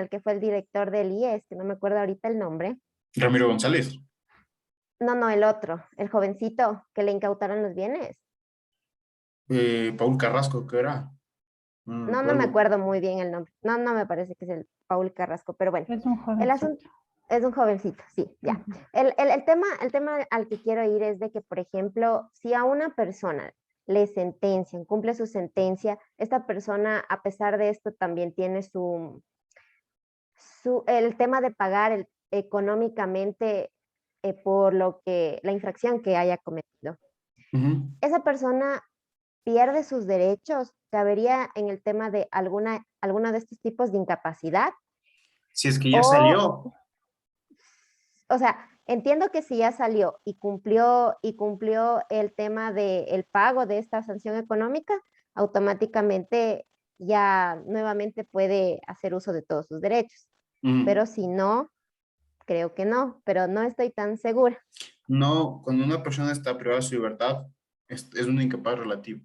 que fue el director del IES, que no me acuerdo ahorita el nombre. Ramiro González. No, el otro, el jovencito que le incautaron los bienes. Paul Carrasco, ¿qué era? No me acuerdo muy bien el nombre. No me parece que es el Paul Carrasco, pero bueno. Es un jovencito. El asunto es un jovencito, sí, ya. El tema al que quiero ir es de que, por ejemplo, si a una persona le sentencian, cumple su sentencia, esta persona, a pesar de esto, también tiene el tema de pagar económicamente por la infracción que haya cometido. Esa persona pierde sus derechos, cabería en el tema de alguna de estos tipos de incapacidad. Si es que ya salió. O sea, entiendo que si ya salió y cumplió el tema del pago de esta sanción económica, automáticamente ya nuevamente puede hacer uso de todos sus derechos. Pero si no, creo que no, pero no estoy tan segura. No, cuando una persona está privada de su libertad, es un incapaz relativo.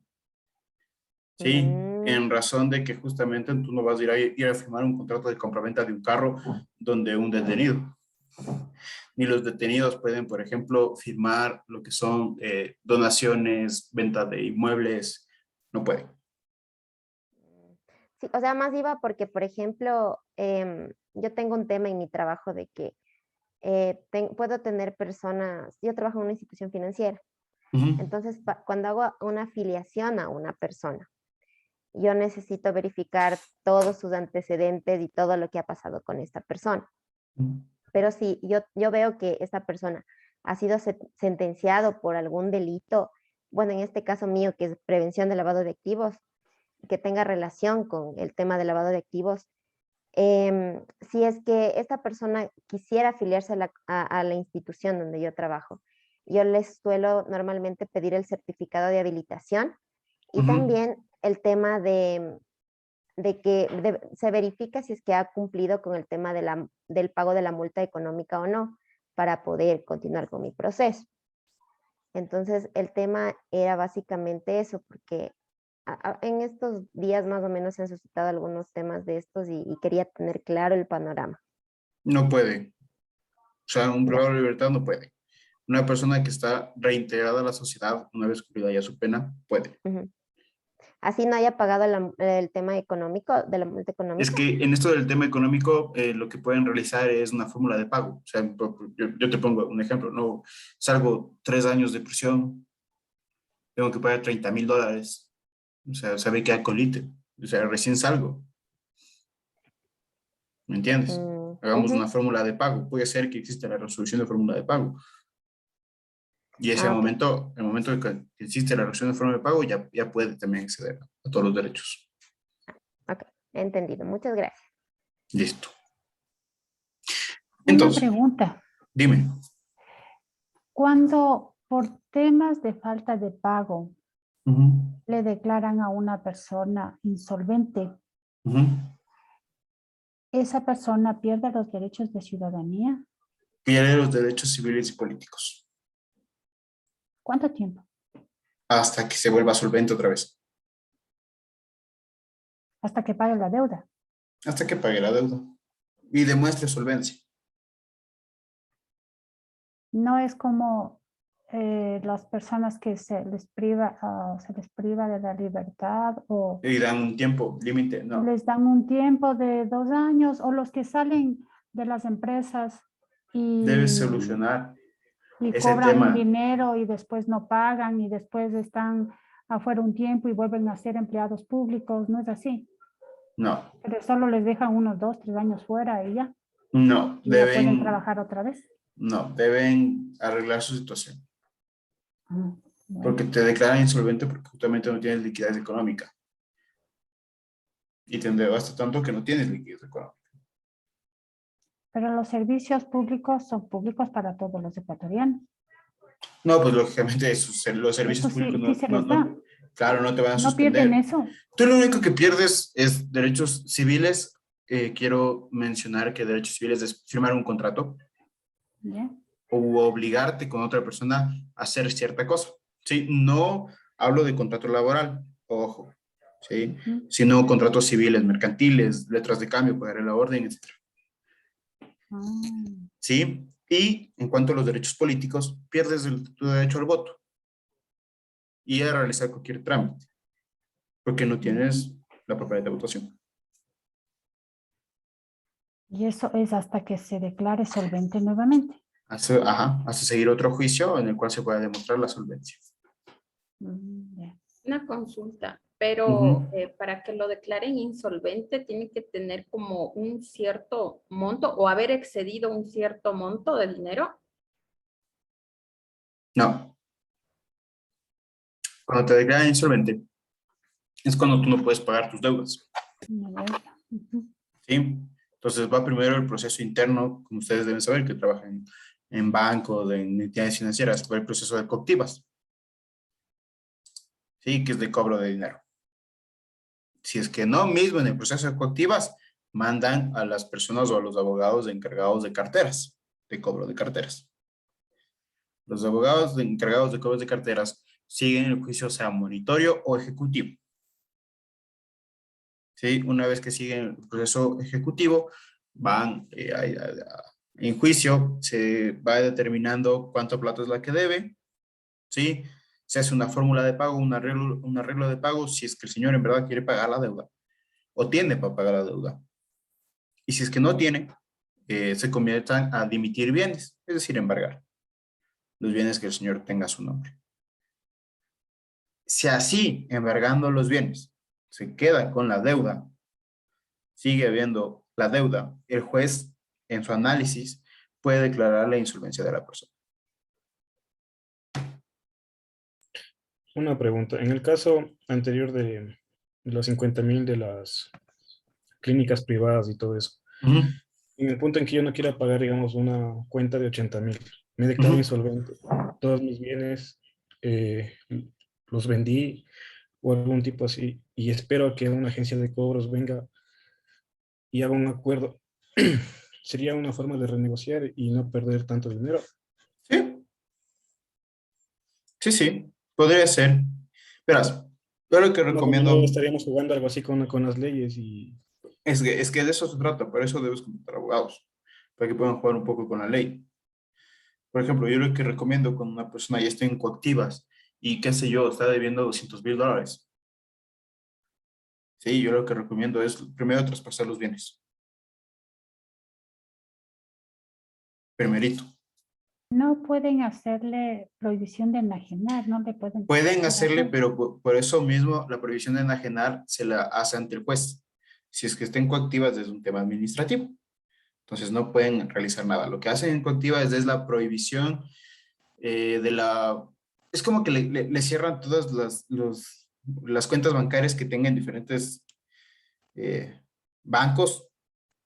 Sí, en razón de que justamente tú no vas a ir a firmar un contrato de compraventa de un carro donde un detenido. Ni los detenidos pueden, por ejemplo, firmar lo que son donaciones, venta de inmuebles, no pueden. Sí, o sea, más iba porque, por ejemplo, yo tengo un tema en mi trabajo de que puedo tener personas, yo trabajo en una institución financiera, entonces cuando hago una afiliación a una persona, yo necesito verificar todos sus antecedentes y todo lo que ha pasado con esta persona. Pero si yo veo que esta persona ha sido sentenciado por algún delito, bueno, en este caso mío, que es prevención de lavado de activos, que tenga relación con el tema de lavado de activos, si es que esta persona quisiera afiliarse a la institución donde yo trabajo, yo les suelo normalmente pedir el certificado de habilitación y también el tema de que se verifica si es que ha cumplido con el tema del pago de la multa económica o no, para poder continuar con mi proceso. Entonces, el tema era básicamente eso, porque en estos días más o menos se han suscitado algunos temas de estos y quería tener claro el panorama. No puede. O sea, un privado de libertad no puede. Una persona que está reintegrada a la sociedad una vez cumplida ya su pena, puede. Así no haya pagado el tema económico, de la multa económica. Es que en esto del tema económico, lo que pueden realizar es una fórmula de pago. O sea, yo te pongo un ejemplo, no salgo 3 años de prisión, tengo que pagar $30,000. O sea, sabe que hay colite. O sea, recién salgo. ¿Me entiendes? Hagamos una fórmula de pago. Puede ser que exista la resolución de fórmula de pago. Y ese momento, el momento en que existe la resolución de fórmula de pago, ya puede también acceder a todos los derechos. Ok, entendido. Muchas gracias. Listo. Entonces, una pregunta. Dime. Cuando por temas de falta de pago le declaran a una persona insolvente, ¿esa persona pierde los derechos de ciudadanía? Pierde los derechos civiles y políticos. ¿Cuánto tiempo? Hasta que se vuelva solvente otra vez. Hasta que pague la deuda. Hasta que pague la deuda. Y demuestre solvencia. No es como las personas que se les priva de la libertad o... Y dan un tiempo límite, no. Les dan un tiempo de 2 años, o los que salen de las empresas y... Debes solucionar y ese cobran tema. un dinero y después no pagan y después están afuera un tiempo y vuelven a ser empleados públicos, ¿no es así? No. Pero solo les dejan unos 2, 3 años fuera y ya. No, y ya pueden trabajar otra vez. No, deben arreglar su situación. Bueno. Porque te declaran insolvente porque justamente no tienes liquidez económica. Y te endeudaste tanto que no tienes liquidez económica. Pero los servicios públicos son públicos para todos los ecuatorianos. No, pues lógicamente los servicios públicos claro, no te van a suspender. ¿No pierden eso? Tú lo único que pierdes es derechos civiles. Quiero mencionar que derechos civiles es firmar un contrato. O obligarte con otra persona a hacer cierta cosa. ¿Sí? No hablo de contrato laboral, ojo, ¿sí? Sino contratos civiles, mercantiles, letras de cambio, pagar la orden, etc. ¿Sí? Y en cuanto a los derechos políticos, pierdes tu derecho al voto y a realizar cualquier trámite, porque no tienes la propiedad de votación. Y eso es hasta que se declare solvente nuevamente. Hasta seguir otro juicio en el cual se pueda demostrar la solvencia. Una consulta, pero para que lo declaren insolvente tiene que tener como un cierto monto o haber excedido un cierto monto de dinero. No. Cuando te declaran insolvente es cuando tú no puedes pagar tus deudas. ¿Sí? Entonces va primero el proceso interno, como ustedes deben saber, que trabajan en banco, en entidades financieras, va el proceso de coactivas. Sí, que es de cobro de dinero. Si es que no, mismo en el proceso de coactivas, mandan a las personas o a los abogados encargados de carteras, de cobro de carteras. Los abogados encargados de cobro de carteras siguen el juicio, sea monitorio o ejecutivo. ¿Sí? Una vez que siguen el proceso ejecutivo, van en juicio, se va determinando cuánta plata es la que debe, ¿sí? Se hace una fórmula de pago, un arreglo de pago, si es que el señor en verdad quiere pagar la deuda, o tiene para pagar la deuda. Y si es que no tiene, se comienzan a dimitir bienes, es decir, embargar los bienes que el señor tenga a su nombre. Si así, embargando los bienes, se queda con la deuda, sigue habiendo la deuda, el juez en su análisis puede declarar la insolvencia de la persona. Una pregunta. En el caso anterior de los 50,000 de las clínicas privadas y todo eso, en el punto en que yo no quiera pagar, digamos, una cuenta de 80,000, me declaro insolvente. Todos mis bienes los vendí o algún tipo así, y espero a que una agencia de cobros venga y haga un acuerdo. Sería una forma de renegociar y no perder tanto dinero. Sí, podría ser. Verás, yo lo que recomiendo... No estaríamos jugando algo así con las leyes y... Es que de eso se trata, por eso debes contratar abogados, para que puedan jugar un poco con la ley. Por ejemplo, yo lo que recomiendo cuando una persona ya esté en coactivas y qué sé yo, está debiendo $200,000, Sí, yo lo que recomiendo es primero traspasar los bienes. Primerito. No pueden hacerle prohibición de enajenar, no le pueden. Pueden hacerle, pero por eso mismo la prohibición de enajenar se la hace ante el juez. Si es que estén coactivas es un tema administrativo. Entonces no pueden realizar nada. Lo que hacen en coactiva es la prohibición de la... Es como que le cierran todas las cuentas bancarias que tengan diferentes bancos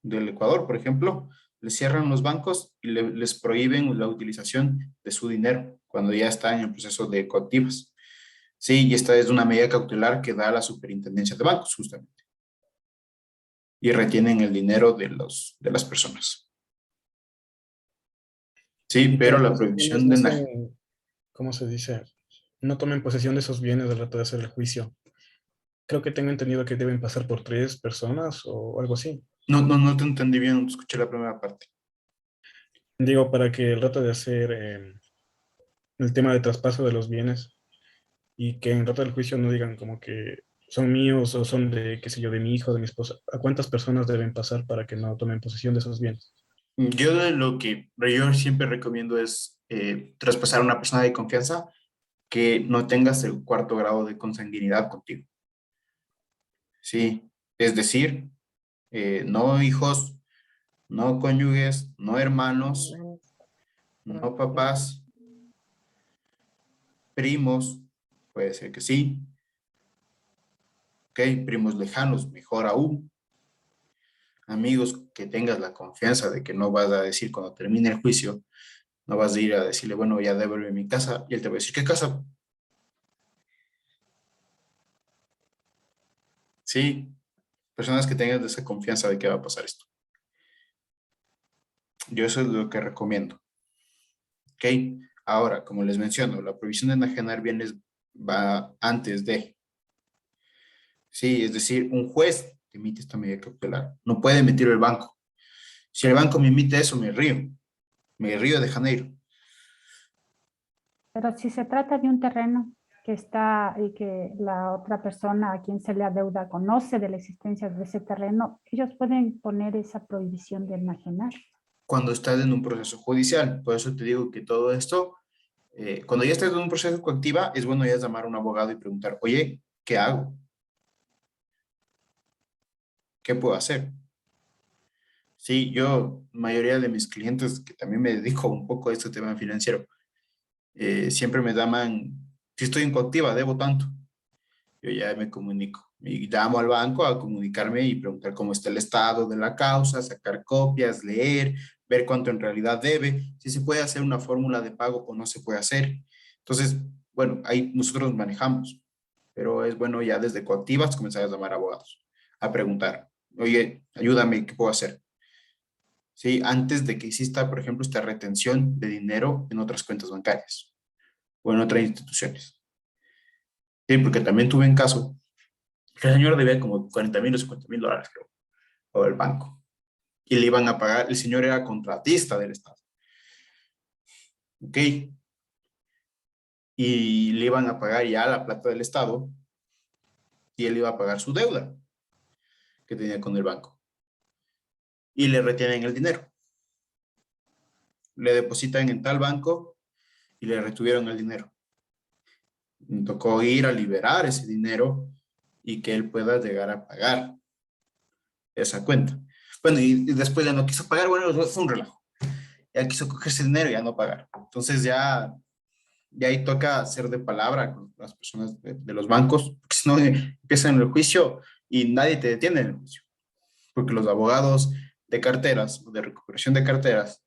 del Ecuador, por ejemplo. Les cierran los bancos y les prohíben la utilización de su dinero cuando ya están en el proceso de coactivas. Sí, y esta es una medida cautelar que da la superintendencia de bancos, justamente. Y retienen el dinero de las personas. Sí, pero la prohibición de... ¿Cómo se dice? No tomen posesión de esos bienes al rato de hacer el juicio. Creo que tengo entendido que deben pasar por 3 personas o algo así. No te entendí bien, escuché la primera parte. Digo, para que el rato de hacer el tema de traspaso de los bienes y que en el rato del juicio no digan como que son míos o son de, qué sé yo, de mi hijo, de mi esposa. ¿A cuántas personas deben pasar para que no tomen posesión de esos bienes? Yo siempre recomiendo es traspasar a una persona de confianza que no tengas el 4º grado de consanguinidad contigo. Sí, es decir, no hijos, no cónyuges, no hermanos, no papás, primos, puede ser que sí. Ok, primos lejanos, mejor aún. Amigos que tengas la confianza de que no vas a decir cuando termine el juicio, no vas a ir a decirle, bueno, ya devuelve mi casa, y él te va a decir, ¿qué casa? Sí, personas que tengan esa confianza de que va a pasar esto. Yo eso es lo que recomiendo. Ok, ahora, como les menciono, la prohibición de enajenar bienes va antes de. Sí, es decir, un juez que emite esta medida cautelar. No puede emitir el banco. Si el banco me emite eso, me río de Janeiro. Pero si se trata de un terreno que está y que la otra persona a quien se le adeuda conoce de la existencia de ese terreno, ellos pueden poner esa prohibición de enajenar. Cuando estás en un proceso judicial, por eso te digo que todo esto, cuando ya estás en un proceso coactiva, es bueno ya llamar a un abogado y preguntar, oye, ¿qué hago? ¿Qué puedo hacer? Sí, yo, mayoría de mis clientes, que también me dedico un poco a este tema financiero, siempre me llaman, si estoy en coactiva, debo tanto. Yo ya me comunico. Y llamo al banco a comunicarme y preguntar cómo está el estado de la causa, sacar copias, leer, ver cuánto en realidad debe, si se puede hacer una fórmula de pago o no se puede hacer. Entonces, bueno, ahí nosotros manejamos, pero es bueno ya desde coactivas comenzar a llamar a abogados, a preguntar, oye, ayúdame, ¿qué puedo hacer? Sí, antes de que exista, por ejemplo, esta retención de dinero en otras cuentas bancarias o en otras instituciones. Sí, porque también tuve un caso que el señor debía como 40,000 o 50,000 dólares, creo, o el banco. Y le iban a pagar, el señor era contratista del Estado. ¿Ok? Y le iban a pagar ya la plata del Estado y él iba a pagar su deuda que tenía con el banco. Y le retienen el dinero. Le depositan en tal banco y le retuvieron el dinero. Me tocó ir a liberar ese dinero y que él pueda llegar a pagar esa cuenta. Bueno, y después ya no quiso pagar, bueno, fue un relajo. Ya quiso cogerse el dinero y ya no pagar. Entonces ya ahí toca hacer de palabra con las personas de los bancos, porque si no empiezan el juicio y nadie te detiene en el juicio. Porque los abogados de carteras o de recuperación de carteras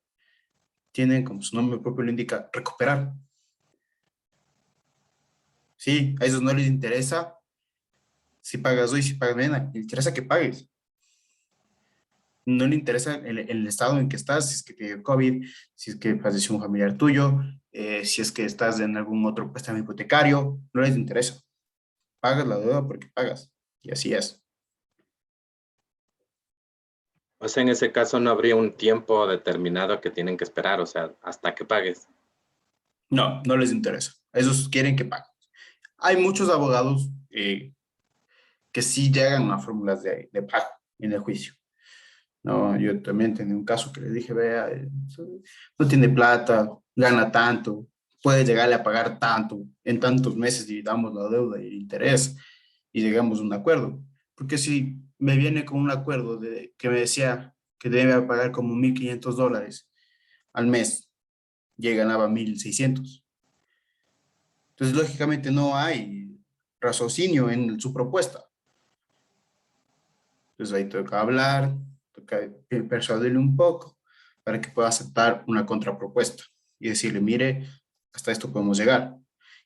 tienen, como su nombre propio lo indica, recuperar. Sí, a ellos no les interesa si pagas hoy, si pagas mañana, les interesa que pagues. No le interesa el estado en que estás, si es que te dio COVID, si es que falleció un familiar tuyo, si es que estás en algún otro préstamo hipotecario, no les interesa. Pagas la deuda porque pagas, y así es. O sea, en ese caso no habría un tiempo determinado que tienen que esperar, o sea, hasta que pagues. No, no les interesa. Esos quieren que pagues. Hay muchos abogados que sí llegan a fórmulas de pago en el juicio. No, yo también tenía un caso que le dije, vea, no tiene plata, gana tanto, puede llegarle a pagar tanto, en tantos meses dividamos la deuda y el interés y llegamos a un acuerdo. Porque si me viene con un acuerdo de que me decía que debe pagar como $1,500 al mes y él ganaba 1,600. Entonces, lógicamente no hay raciocinio en su propuesta. Entonces ahí toca hablar, toca persuadirle un poco para que pueda aceptar una contrapropuesta y decirle, mire, hasta esto podemos llegar.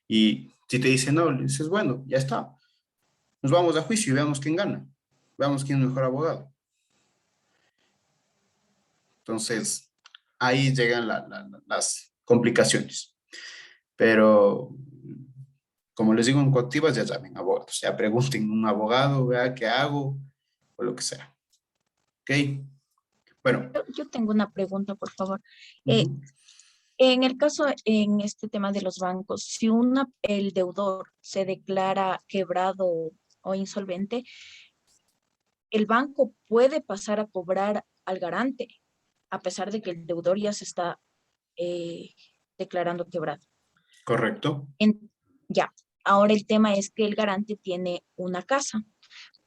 Y si te dice no, le dices, bueno, ya está. Nos vamos a juicio y veamos quién gana. Veamos quién es el mejor abogado. Entonces, ahí llegan las complicaciones. Pero, como les digo en Coactivas, ya llamen abogados. Ya pregunten a un abogado, vea qué hago o lo que sea. ¿Ok? Bueno. Yo tengo una pregunta, por favor. En el caso, en este tema de los bancos, si el deudor se declara quebrado o insolvente, el banco puede pasar a cobrar al garante, a pesar de que el deudor ya se está declarando quebrado. Correcto. Ya, ahora el tema es que el garante tiene una casa,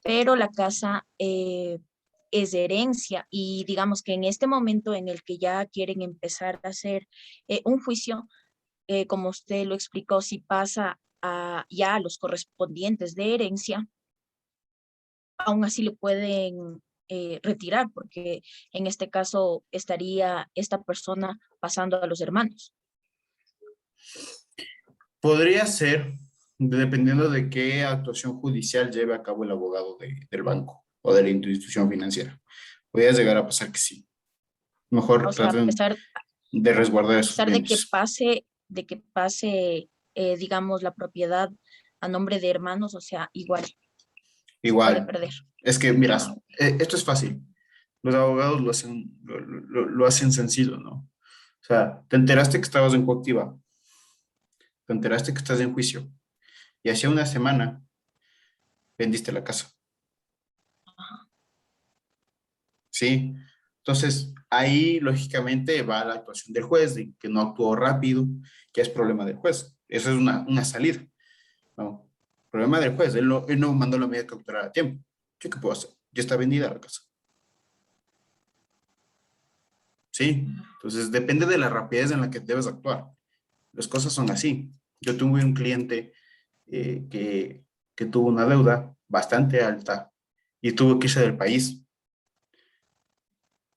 pero la casa es de herencia y digamos que en este momento en el que ya quieren empezar a hacer un juicio, como usted lo explicó, si pasa ya a los correspondientes de herencia, aún así le pueden retirar, porque en este caso estaría esta persona pasando a los hermanos. Podría ser, dependiendo de qué actuación judicial lleve a cabo el abogado del banco o de la institución financiera. Podría llegar a pasar que sí. Mejor o sea, traten de resguardar esos bienes. A pesar de que pase, digamos, la propiedad a nombre de hermanos, o sea, igual. Igual. Se puede perder. Es que, mira, esto es fácil. Los abogados lo hacen sencillo, ¿no? O sea, te enteraste que estabas en coactiva, te enteraste que estás en juicio, y hace una semana vendiste la casa. ¿Sí? Entonces, ahí lógicamente va la actuación del juez, de que no actuó rápido, que es problema del juez. Eso es una salida, ¿no? Problema del juez, él no mandó la medida cautelar a tiempo. ¿Yo qué puedo hacer? Ya está vendida la casa. ¿Sí? Entonces, depende de la rapidez en la que debes actuar. Las cosas son así. Yo tuve un cliente que tuvo una deuda bastante alta y tuvo que irse del país.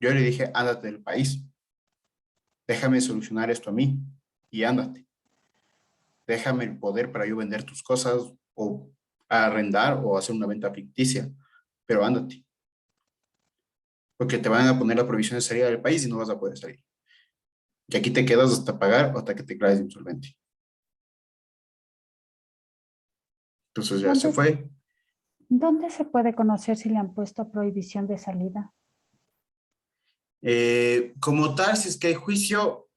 Yo le dije, ándate del país. Déjame solucionar esto a mí y ándate. Déjame el poder para yo vender tus cosas o arrendar o hacer una venta ficticia, pero ándate. Porque te van a poner la prohibición de salida del país y no vas a poder salir. Y aquí te quedas hasta pagar o hasta que te declares insolvente. Entonces ya se fue. ¿Dónde se puede conocer si le han puesto prohibición de salida? Como tal, si es que hay juicio,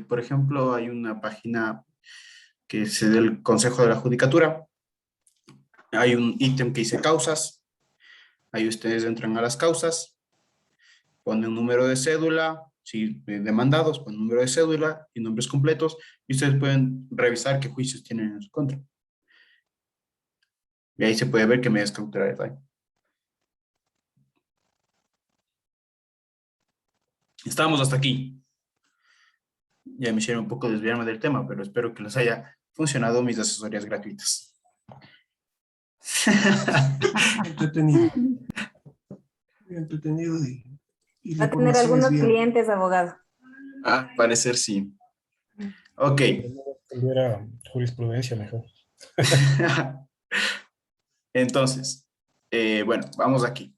por ejemplo, hay una página que es del Consejo de la Judicatura. Hay un ítem que dice causas. Ahí ustedes entran a las causas, ponen un número de cédula, si demandados, ponen número de cédula y nombres completos, y ustedes pueden revisar qué juicios tienen en su contra. Y ahí se puede ver qué medidas cautelares hay. Estamos hasta aquí. Ya me hicieron un poco desviarme del tema, pero espero que les haya funcionado mis asesorías gratuitas. Entretenido. Entretenido y Va a tener algunos clientes, abogado. Ah, parecer sí. Ok. Era jurisprudencia mejor. Entonces, bueno, vamos aquí.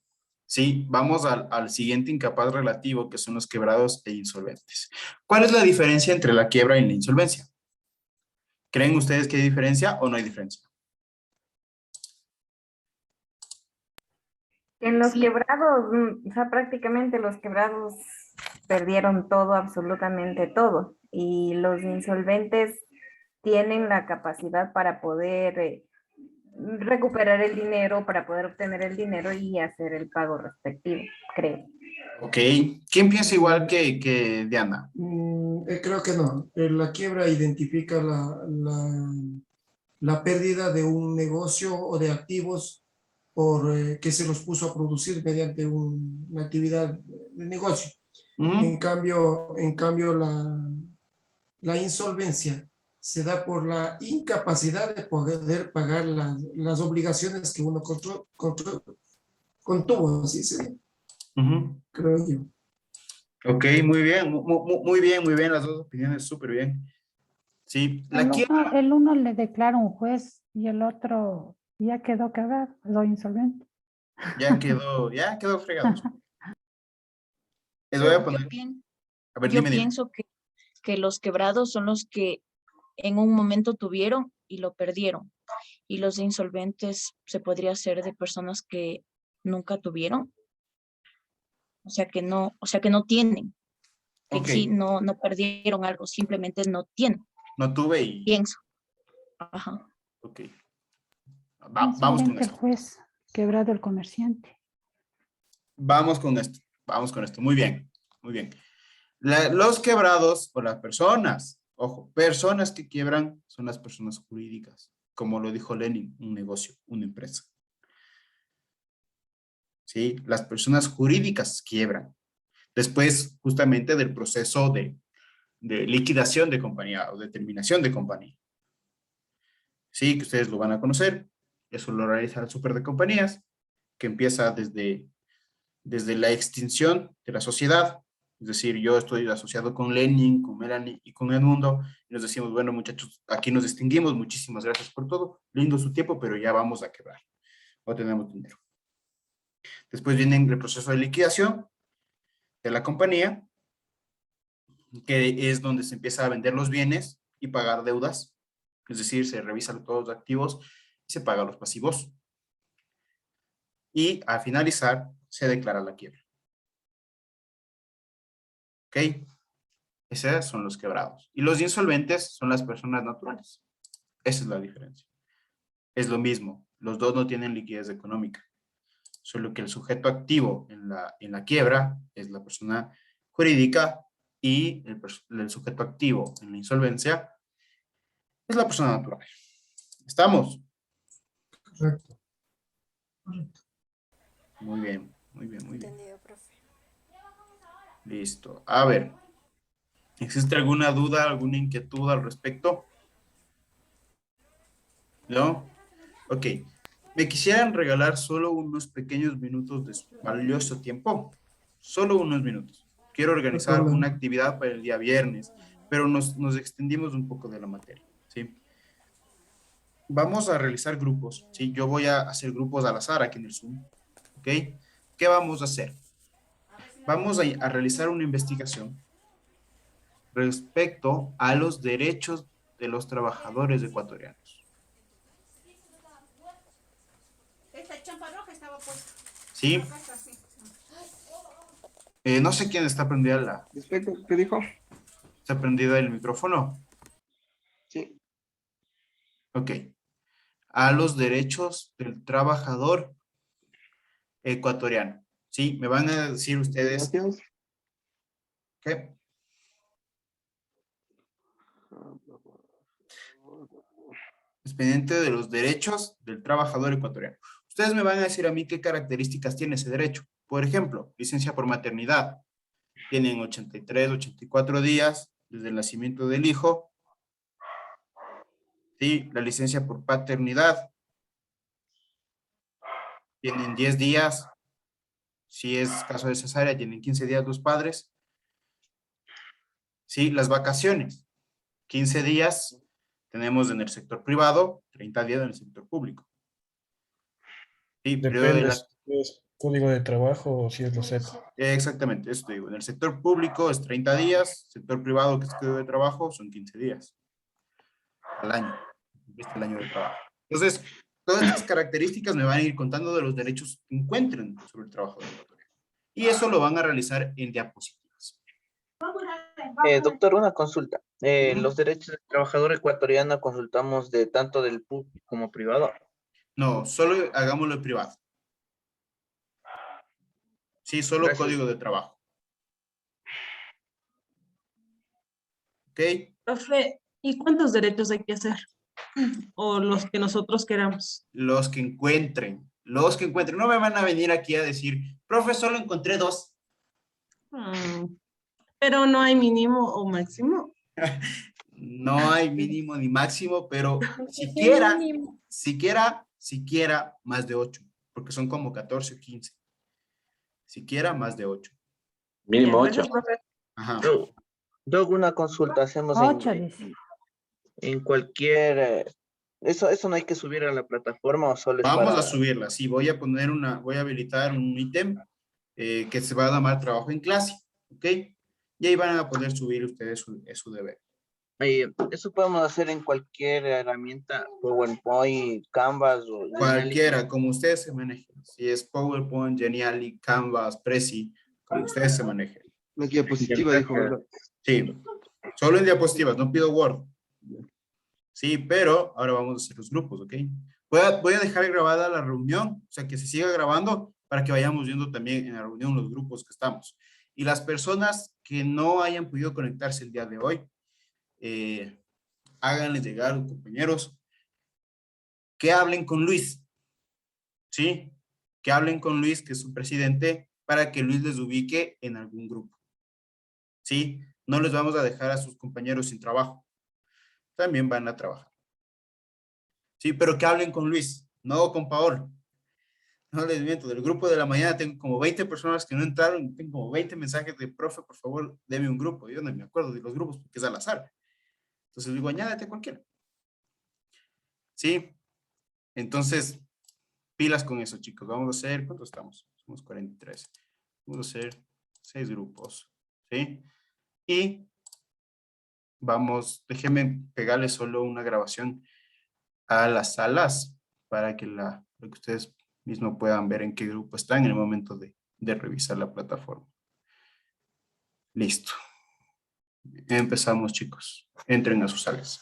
Sí, vamos al siguiente incapaz relativo, que son los quebrados e insolventes. ¿Cuál es la diferencia entre la quiebra y la insolvencia? ¿Creen ustedes que hay diferencia o no hay diferencia? En los quebrados, o sea, prácticamente los quebrados perdieron todo, absolutamente todo. Y los insolventes tienen la capacidad para poder recuperar el dinero para poder obtener el dinero y hacer el pago respectivo, creo. Ok. ¿Quién piensa igual que Diana? Creo que no. La quiebra identifica la pérdida de un negocio o de activos por que se los puso a producir mediante una actividad de negocio. En cambio, la insolvencia se da por la incapacidad de poder pagar las obligaciones que uno contuvo, así se creo yo. Ok, muy bien, muy bien, las dos opiniones, súper bien. Sí, El uno le declara un juez y el otro ya quedó quebrado, lo insolvente. Ya quedó fregado. Les voy a poner. A ver, Yo dime. pienso que los quebrados son los que en un momento tuvieron y lo perdieron. Y los insolventes se podría ser de personas que nunca tuvieron. O sea que no tienen. Que sí, no perdieron algo, simplemente no tienen. No tuve y... Pienso. Ajá. Ok. Vamos con El esto. juez, quebrado el comerciante. Vamos con esto. Muy bien. Los quebrados o las personas, ojo, personas que quiebran son las personas jurídicas. Como lo dijo Lenin, un negocio, una empresa. ¿Sí? Las personas jurídicas quiebran. Después, justamente, del proceso de liquidación de compañía o de terminación de compañía. Sí, que ustedes lo van a conocer. Eso lo realiza el súper de compañías, que empieza desde la extinción de la sociedad. Es decir, yo estoy asociado con Lenin, con Melanie y con Edmundo, y nos decimos, bueno, muchachos, aquí nos distinguimos, muchísimas gracias por todo, lindo su tiempo, pero ya vamos a quebrar, no tenemos dinero. Después viene el proceso de liquidación de la compañía, que es donde se empieza a vender los bienes y pagar deudas, es decir, se revisan todos los activos y se pagan los pasivos. Y al finalizar, se declara la quiebra. ¿Ok? Esos son los quebrados. Y los insolventes son las personas naturales. Esa es la diferencia. Es lo mismo. Los dos no tienen liquidez económica. Solo que el sujeto activo en la quiebra es la persona jurídica y el sujeto activo en la insolvencia es la persona natural. ¿Estamos? Correcto. Muy bien. Listo. A ver. ¿Existe alguna duda, alguna inquietud al respecto? ¿No? Ok. ¿Me quisieran regalar solo unos pequeños minutos de su valioso tiempo? Solo unos minutos. Quiero organizar una actividad para el día viernes, pero nos extendimos un poco de la materia, ¿sí? Vamos a realizar grupos, ¿sí? Yo voy a hacer grupos al azar aquí en el Zoom, ¿ok? ¿Qué vamos a hacer? Vamos a realizar una investigación respecto a los derechos de los trabajadores ecuatorianos. Esta champa roja estaba puesta. ¿Sí? No sé quién está prendida ¿Qué dijo? ¿Está prendido el micrófono? Sí. Ok. A los derechos del trabajador ecuatoriano. ¿Sí? Me van a decir ustedes... Gracias. ¿Qué? Expediente de los derechos del trabajador ecuatoriano. Ustedes me van a decir a mí qué características tiene ese derecho. Por ejemplo, licencia por maternidad. Tienen 83, 84 días desde el nacimiento del hijo. Sí, la licencia por paternidad. Tienen 10 días. Si es caso de cesárea, tienen 15 días los padres. Sí, las vacaciones. 15 días tenemos en el sector privado, 30 días en el sector público. Sí, depende si es código de trabajo o si es loseto. Exactamente, eso te digo. En el sector público es 30 días, sector privado, que es código de trabajo, son 15 días al año. El año de trabajo. Entonces, todas estas características me van a ir contando de los derechos que encuentren sobre el trabajador ecuatoriano. Y eso lo van a realizar en diapositivas. Doctor, una consulta. Los derechos del trabajador ecuatoriano consultamos de tanto del público como privado. No, solo hagámoslo privado. Sí, solo Gracias. código de trabajo. ¿Ok? Profe, ¿y cuántos derechos hay que hacer? O los que nosotros queramos. Los que encuentren. Los que encuentren. No me van a venir aquí a decir, profe, solo encontré 2. Pero no hay mínimo o máximo. No hay mínimo ni máximo, pero siquiera más de 8, porque son como 14 o 15. Siquiera más de 8. Mínimo 8. Ajá. Yo hago una consulta, hacemos 8, dice. en cualquier... Eso no hay que subir a la plataforma o solo es Vamos para... a subirla, sí, voy a habilitar un ítem que se va a llamar trabajo en clase, ¿ok? Y ahí van a poder subir ustedes su deber. Eso podemos hacer en cualquier herramienta, PowerPoint, Canvas o... Cualquiera, como ustedes se manejen. Si es PowerPoint, Geniali, Canvas, Prezi, como ustedes se manejen. La diapositiva, dijo, ¿verdad? Sí, solo en diapositivas, no pido Word. Sí, pero ahora vamos a hacer los grupos, ¿ok? Voy a dejar grabada la reunión, o sea, que se siga grabando para que vayamos viendo también en la reunión los grupos que estamos. Y las personas que no hayan podido conectarse el día de hoy, háganles llegar a los compañeros que hablen con Luis, ¿sí? Que hablen con Luis, que es su presidente, para que Luis les ubique en algún grupo, ¿sí? No les vamos a dejar a sus compañeros sin trabajo. También van a trabajar. Sí, pero que hablen con Luis, no con Paolo. No les miento, del grupo de la mañana tengo como 20 personas que no entraron, tengo como 20 mensajes de, profe, por favor, deme un grupo. Yo no me acuerdo de los grupos porque es al azar. Entonces digo, añádate a cualquiera. Sí, entonces, pilas con eso, chicos. Vamos a hacer, ¿cuántos estamos? Somos 43. Vamos a hacer 6 grupos, ¿sí? Y vamos, déjenme pegarle solo una grabación a las salas para que ustedes mismos puedan ver en qué grupo están en el momento de revisar la plataforma. Listo. Empezamos, chicos. Entren a sus salas.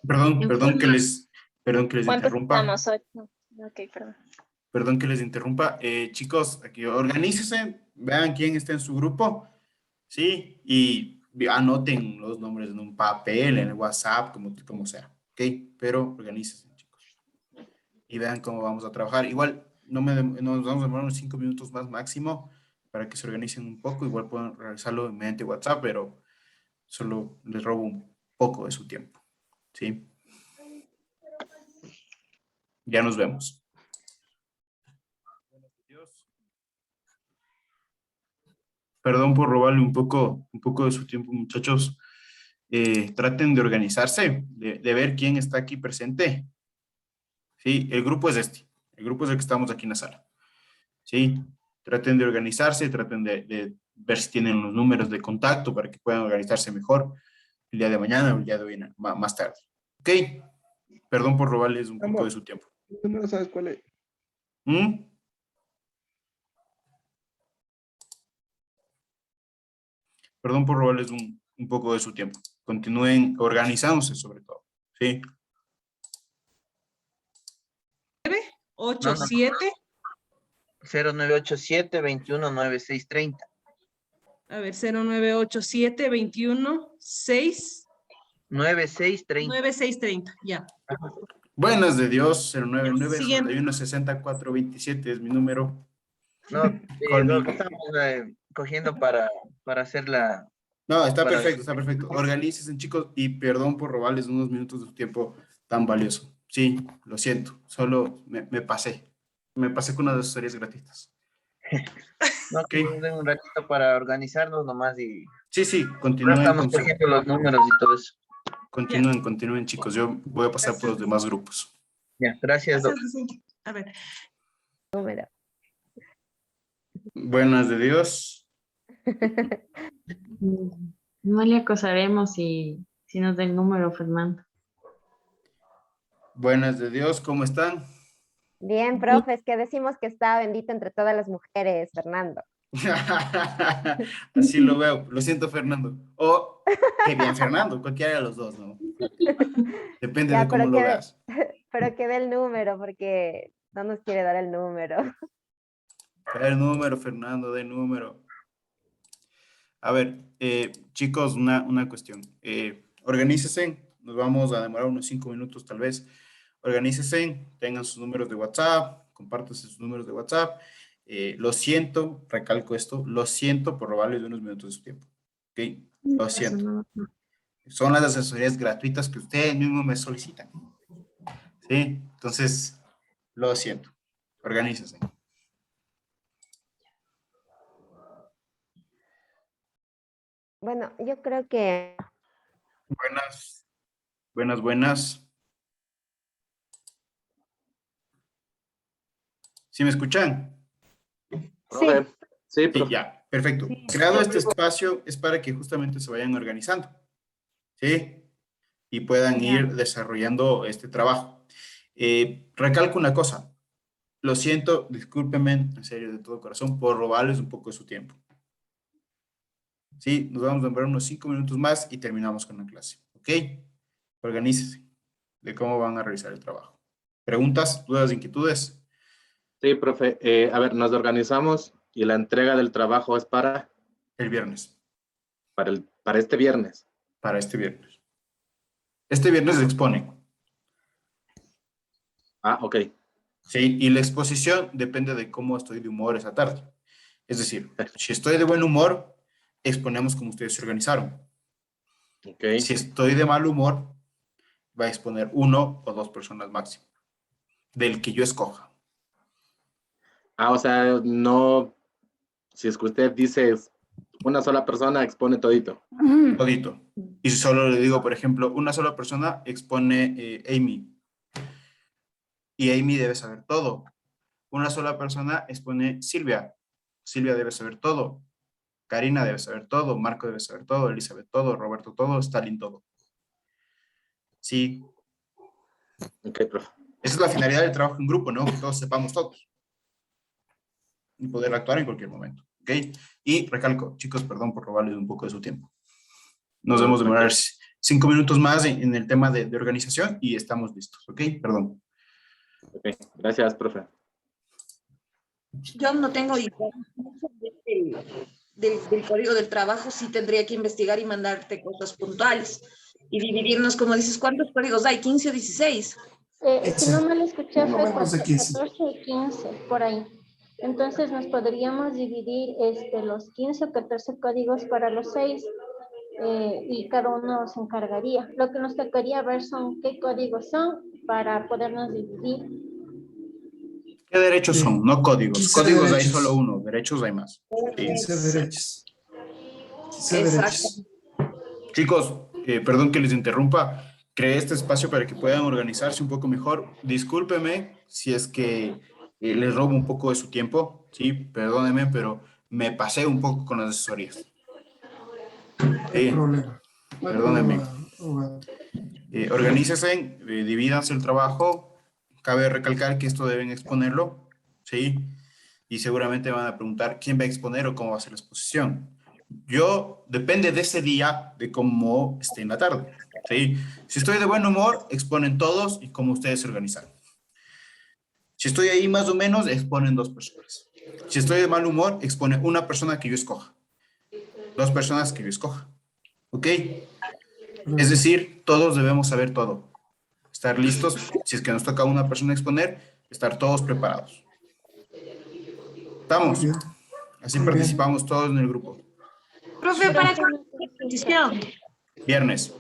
Perdón que les interrumpa. Estamos? Ok, perdón. Perdón que les interrumpa. Chicos, aquí organícense, vean quién está en su grupo, ¿sí? Y anoten los nombres en un papel, en el WhatsApp, como sea, ¿ok? Pero organícense, chicos. Y vean cómo vamos a trabajar. Igual, nos vamos a demorar unos 5 minutos más máximo para que se organicen un poco. Igual pueden realizarlo mediante WhatsApp, pero solo les robo un poco de su tiempo, ¿sí? Ya nos vemos. Perdón por robarle un poco de su tiempo, muchachos. Traten de organizarse, de ver quién está aquí presente. Sí, el grupo es este. El grupo es el que estamos aquí en la sala. Sí, traten de organizarse, traten de ver si tienen los números de contacto para que puedan organizarse mejor el día de mañana o el día de hoy, más tarde. ¿Ok? Perdón por robarles un poco de su tiempo. ¿Tú no sabes cuál es? Perdón por robarles un poco de su tiempo. Continúen organizándose sobre todo. ¿Sí? 87 0987 219630. A ver, 0987 216 9630, ya. Buenas de Dios, 099 61 64 27 es mi número. No, lo que estamos cogiendo para hacer la... No, está perfecto, está perfecto. Organícense, chicos, y perdón por robarles unos minutos de su tiempo tan valioso. Sí, lo siento, solo me pasé. Me pasé con unas asesorías gratuitas. No, que nos den un ratito para organizarnos nomás y... Sí, Ahora continúen. estamos cogiendo los números y todo eso. Continúen, chicos. Yo voy a pasar por los demás grupos. Ya, gracias, doctor. A ver. Número. Buenas de Dios. No le acosaremos si nos da el número, Fernando. Buenas de Dios, ¿cómo están? Bien, profe, es que decimos que está bendito entre todas las mujeres, Fernando. Así lo veo. Lo siento, Fernando. O qué bien, Fernando. Cualquiera de los dos, ¿no? Depende Ya, de cómo lo veas. Pero que dé el número, porque no nos quiere dar el número. Da el número, Fernando, da el número. A ver, chicos, una cuestión. Organícense. Nos vamos a demorar unos 5 minutos tal vez. Organícense, tengan sus números de WhatsApp, compártanse sus números de WhatsApp. Lo siento, recalco esto, lo siento por robarles unos minutos de su tiempo. ¿Ok? Lo siento. Son las asesorías gratuitas que ustedes mismos me solicitan. ¿Sí? Entonces, lo siento. Organícense. Bueno, yo creo que... Buenas. ¿Sí me escuchan? Sí, ya, perfecto. Creado este espacio es para que justamente se vayan organizando, ¿sí? Y puedan ir desarrollando este trabajo. Recalco una cosa. Lo siento, discúlpenme, en serio, de todo corazón, por robarles un poco de su tiempo. Sí, nos vamos a demorar unos 5 minutos más y terminamos con la clase, ¿ok? Organícense de cómo van a realizar el trabajo. ¿Preguntas, dudas, inquietudes? Sí, profe. A ver, nos organizamos y la entrega del trabajo es para... El viernes. Para este viernes. Para este viernes. Este viernes se expone. Ah, ok. Sí, y la exposición depende de cómo estoy de humor esa tarde. Es decir, si estoy de buen humor, exponemos como ustedes se organizaron. Okay. Si estoy de mal humor, va a exponer 1 o 2 personas máximo, del que yo escoja. Ah, o sea, no, si es que usted dice una sola persona expone todito. Todito. Y si solo le digo, por ejemplo, una sola persona expone Amy. Y Amy debe saber todo. Una sola persona expone Silvia. Silvia debe saber todo. Karina debe saber todo. Marco debe saber todo. Elizabeth todo. Roberto todo. Stalin todo. Sí. Ok, profe. Esa es la finalidad del trabajo en grupo, ¿no? Que todos sepamos todos. Y poder actuar en cualquier momento. ¿Ok? Y recalco, chicos, perdón por robarles un poco de su tiempo. Nos debemos demorar 5 minutos más en el tema de organización y estamos listos. ¿Ok? Perdón. Ok, gracias, profe. Yo no tengo idea del código del trabajo, sí tendría que investigar y mandarte cosas puntuales y dividirnos, como dices, ¿cuántos códigos hay? ¿15 o 16? Si no mal escuché, fue menos de 15. 14 o 15, por ahí. Entonces nos podríamos dividir los 15 o 14 códigos para los 6 y cada uno se encargaría. Lo que nos tocaría ver son qué códigos son para podernos dividir. ¿Qué derechos son? No códigos. Códigos derechos. hay solo uno, derechos hay más. Sí. 15 derechos. 15 derechos. Chicos, perdón que les interrumpa. Creé este espacio para que puedan organizarse un poco mejor. Discúlpeme si es que les robo un poco de su tiempo. Sí, perdónenme, pero me pasé un poco con las asesorías. Perdónenme. Organícense, divídanse el trabajo. Cabe recalcar que esto deben exponerlo, ¿sí? Y seguramente van a preguntar quién va a exponer o cómo va a ser la exposición. Depende de ese día, de cómo esté en la tarde, ¿sí? Si estoy de buen humor, exponen todos y cómo ustedes se organizan. Si estoy ahí más o menos, exponen 2 personas. Si estoy de mal humor, expone una persona que yo escoja. 2 personas que yo escoja. ¿Ok? Es decir, todos debemos saber todo. Estar listos, si es que nos toca a una persona exponer, estar todos preparados. ¿Estamos? Así participamos todos en el grupo. Profe, ¿para cuándo es la exposición? Viernes.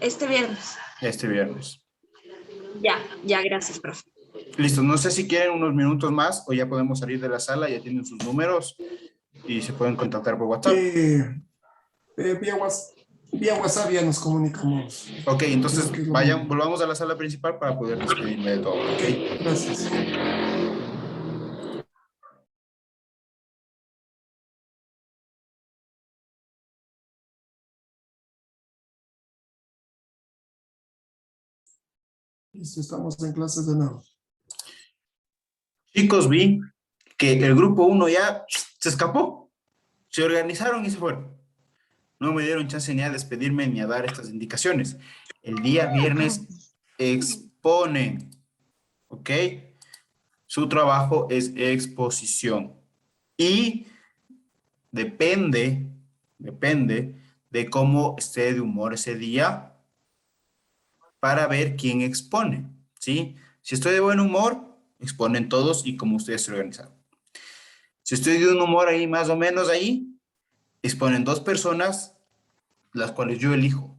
Este viernes. Este viernes. Ya, gracias, profe. Listo, no sé si quieren unos minutos más o ya podemos salir de la sala, ya tienen sus números y se pueden contactar por WhatsApp. Vía WhatsApp ya nos comunicamos. Ok, entonces volvamos a la sala principal para poder despedirme de todo. Ok, gracias. Listo, estamos en clases de nuevo. Chicos, vi que el grupo 1 ya se escapó. Se organizaron y se fueron. No me dieron chance ni a despedirme ni a dar estas indicaciones. El día viernes exponen, ¿ok? Su trabajo es exposición. Y depende de cómo esté de humor ese día para ver quién expone, ¿sí? Si estoy de buen humor, exponen todos y como ustedes se organizaron. Si estoy de un humor ahí más o menos ahí, exponen 2 personas, las cuales yo elijo.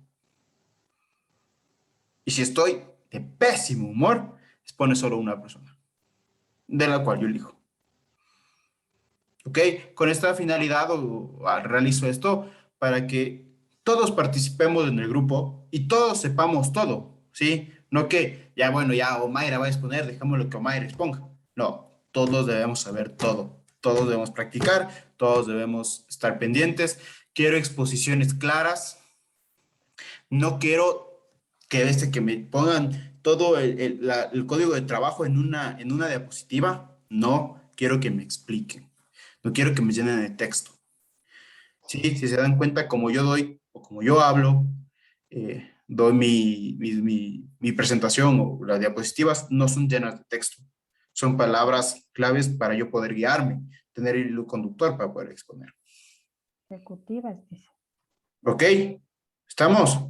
Y si estoy de pésimo humor, expone solo una persona, de la cual yo elijo. ¿Ok? Con esta finalidad realizo esto para que todos participemos en el grupo y todos sepamos todo, ¿sí? No que, ya bueno, ya Omaira va a exponer, dejamos lo que Omaira exponga. No, todos debemos saber todo. Todos debemos practicar, todos debemos estar pendientes. Quiero exposiciones claras. No quiero que me pongan todo el código de trabajo en una diapositiva. No, quiero que me expliquen. No quiero que me llenen de texto. ¿Sí? Si se dan cuenta, como yo doy o como yo hablo, doy mi presentación o las diapositivas, no son llenas de texto. Son palabras claves para yo poder guiarme, tener el hilo conductor para poder exponer. Ejecutivas, dice. ¿Ok? ¿Estamos?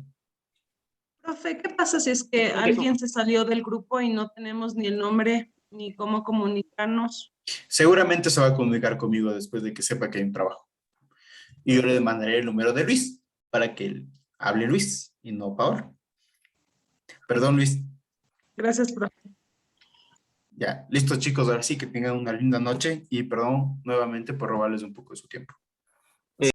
Profe, ¿qué pasa si es que alguien se salió del grupo y no tenemos ni el nombre ni cómo comunicarnos? Seguramente se va a comunicar conmigo después de que sepa que hay un trabajo. Y yo le mandaré el número de Luis para que él hable Luis y no Paola. Perdón, Luis. Gracias, profe. Ya, listo chicos, ahora sí que tengan una linda noche y perdón nuevamente por robarles un poco de su tiempo.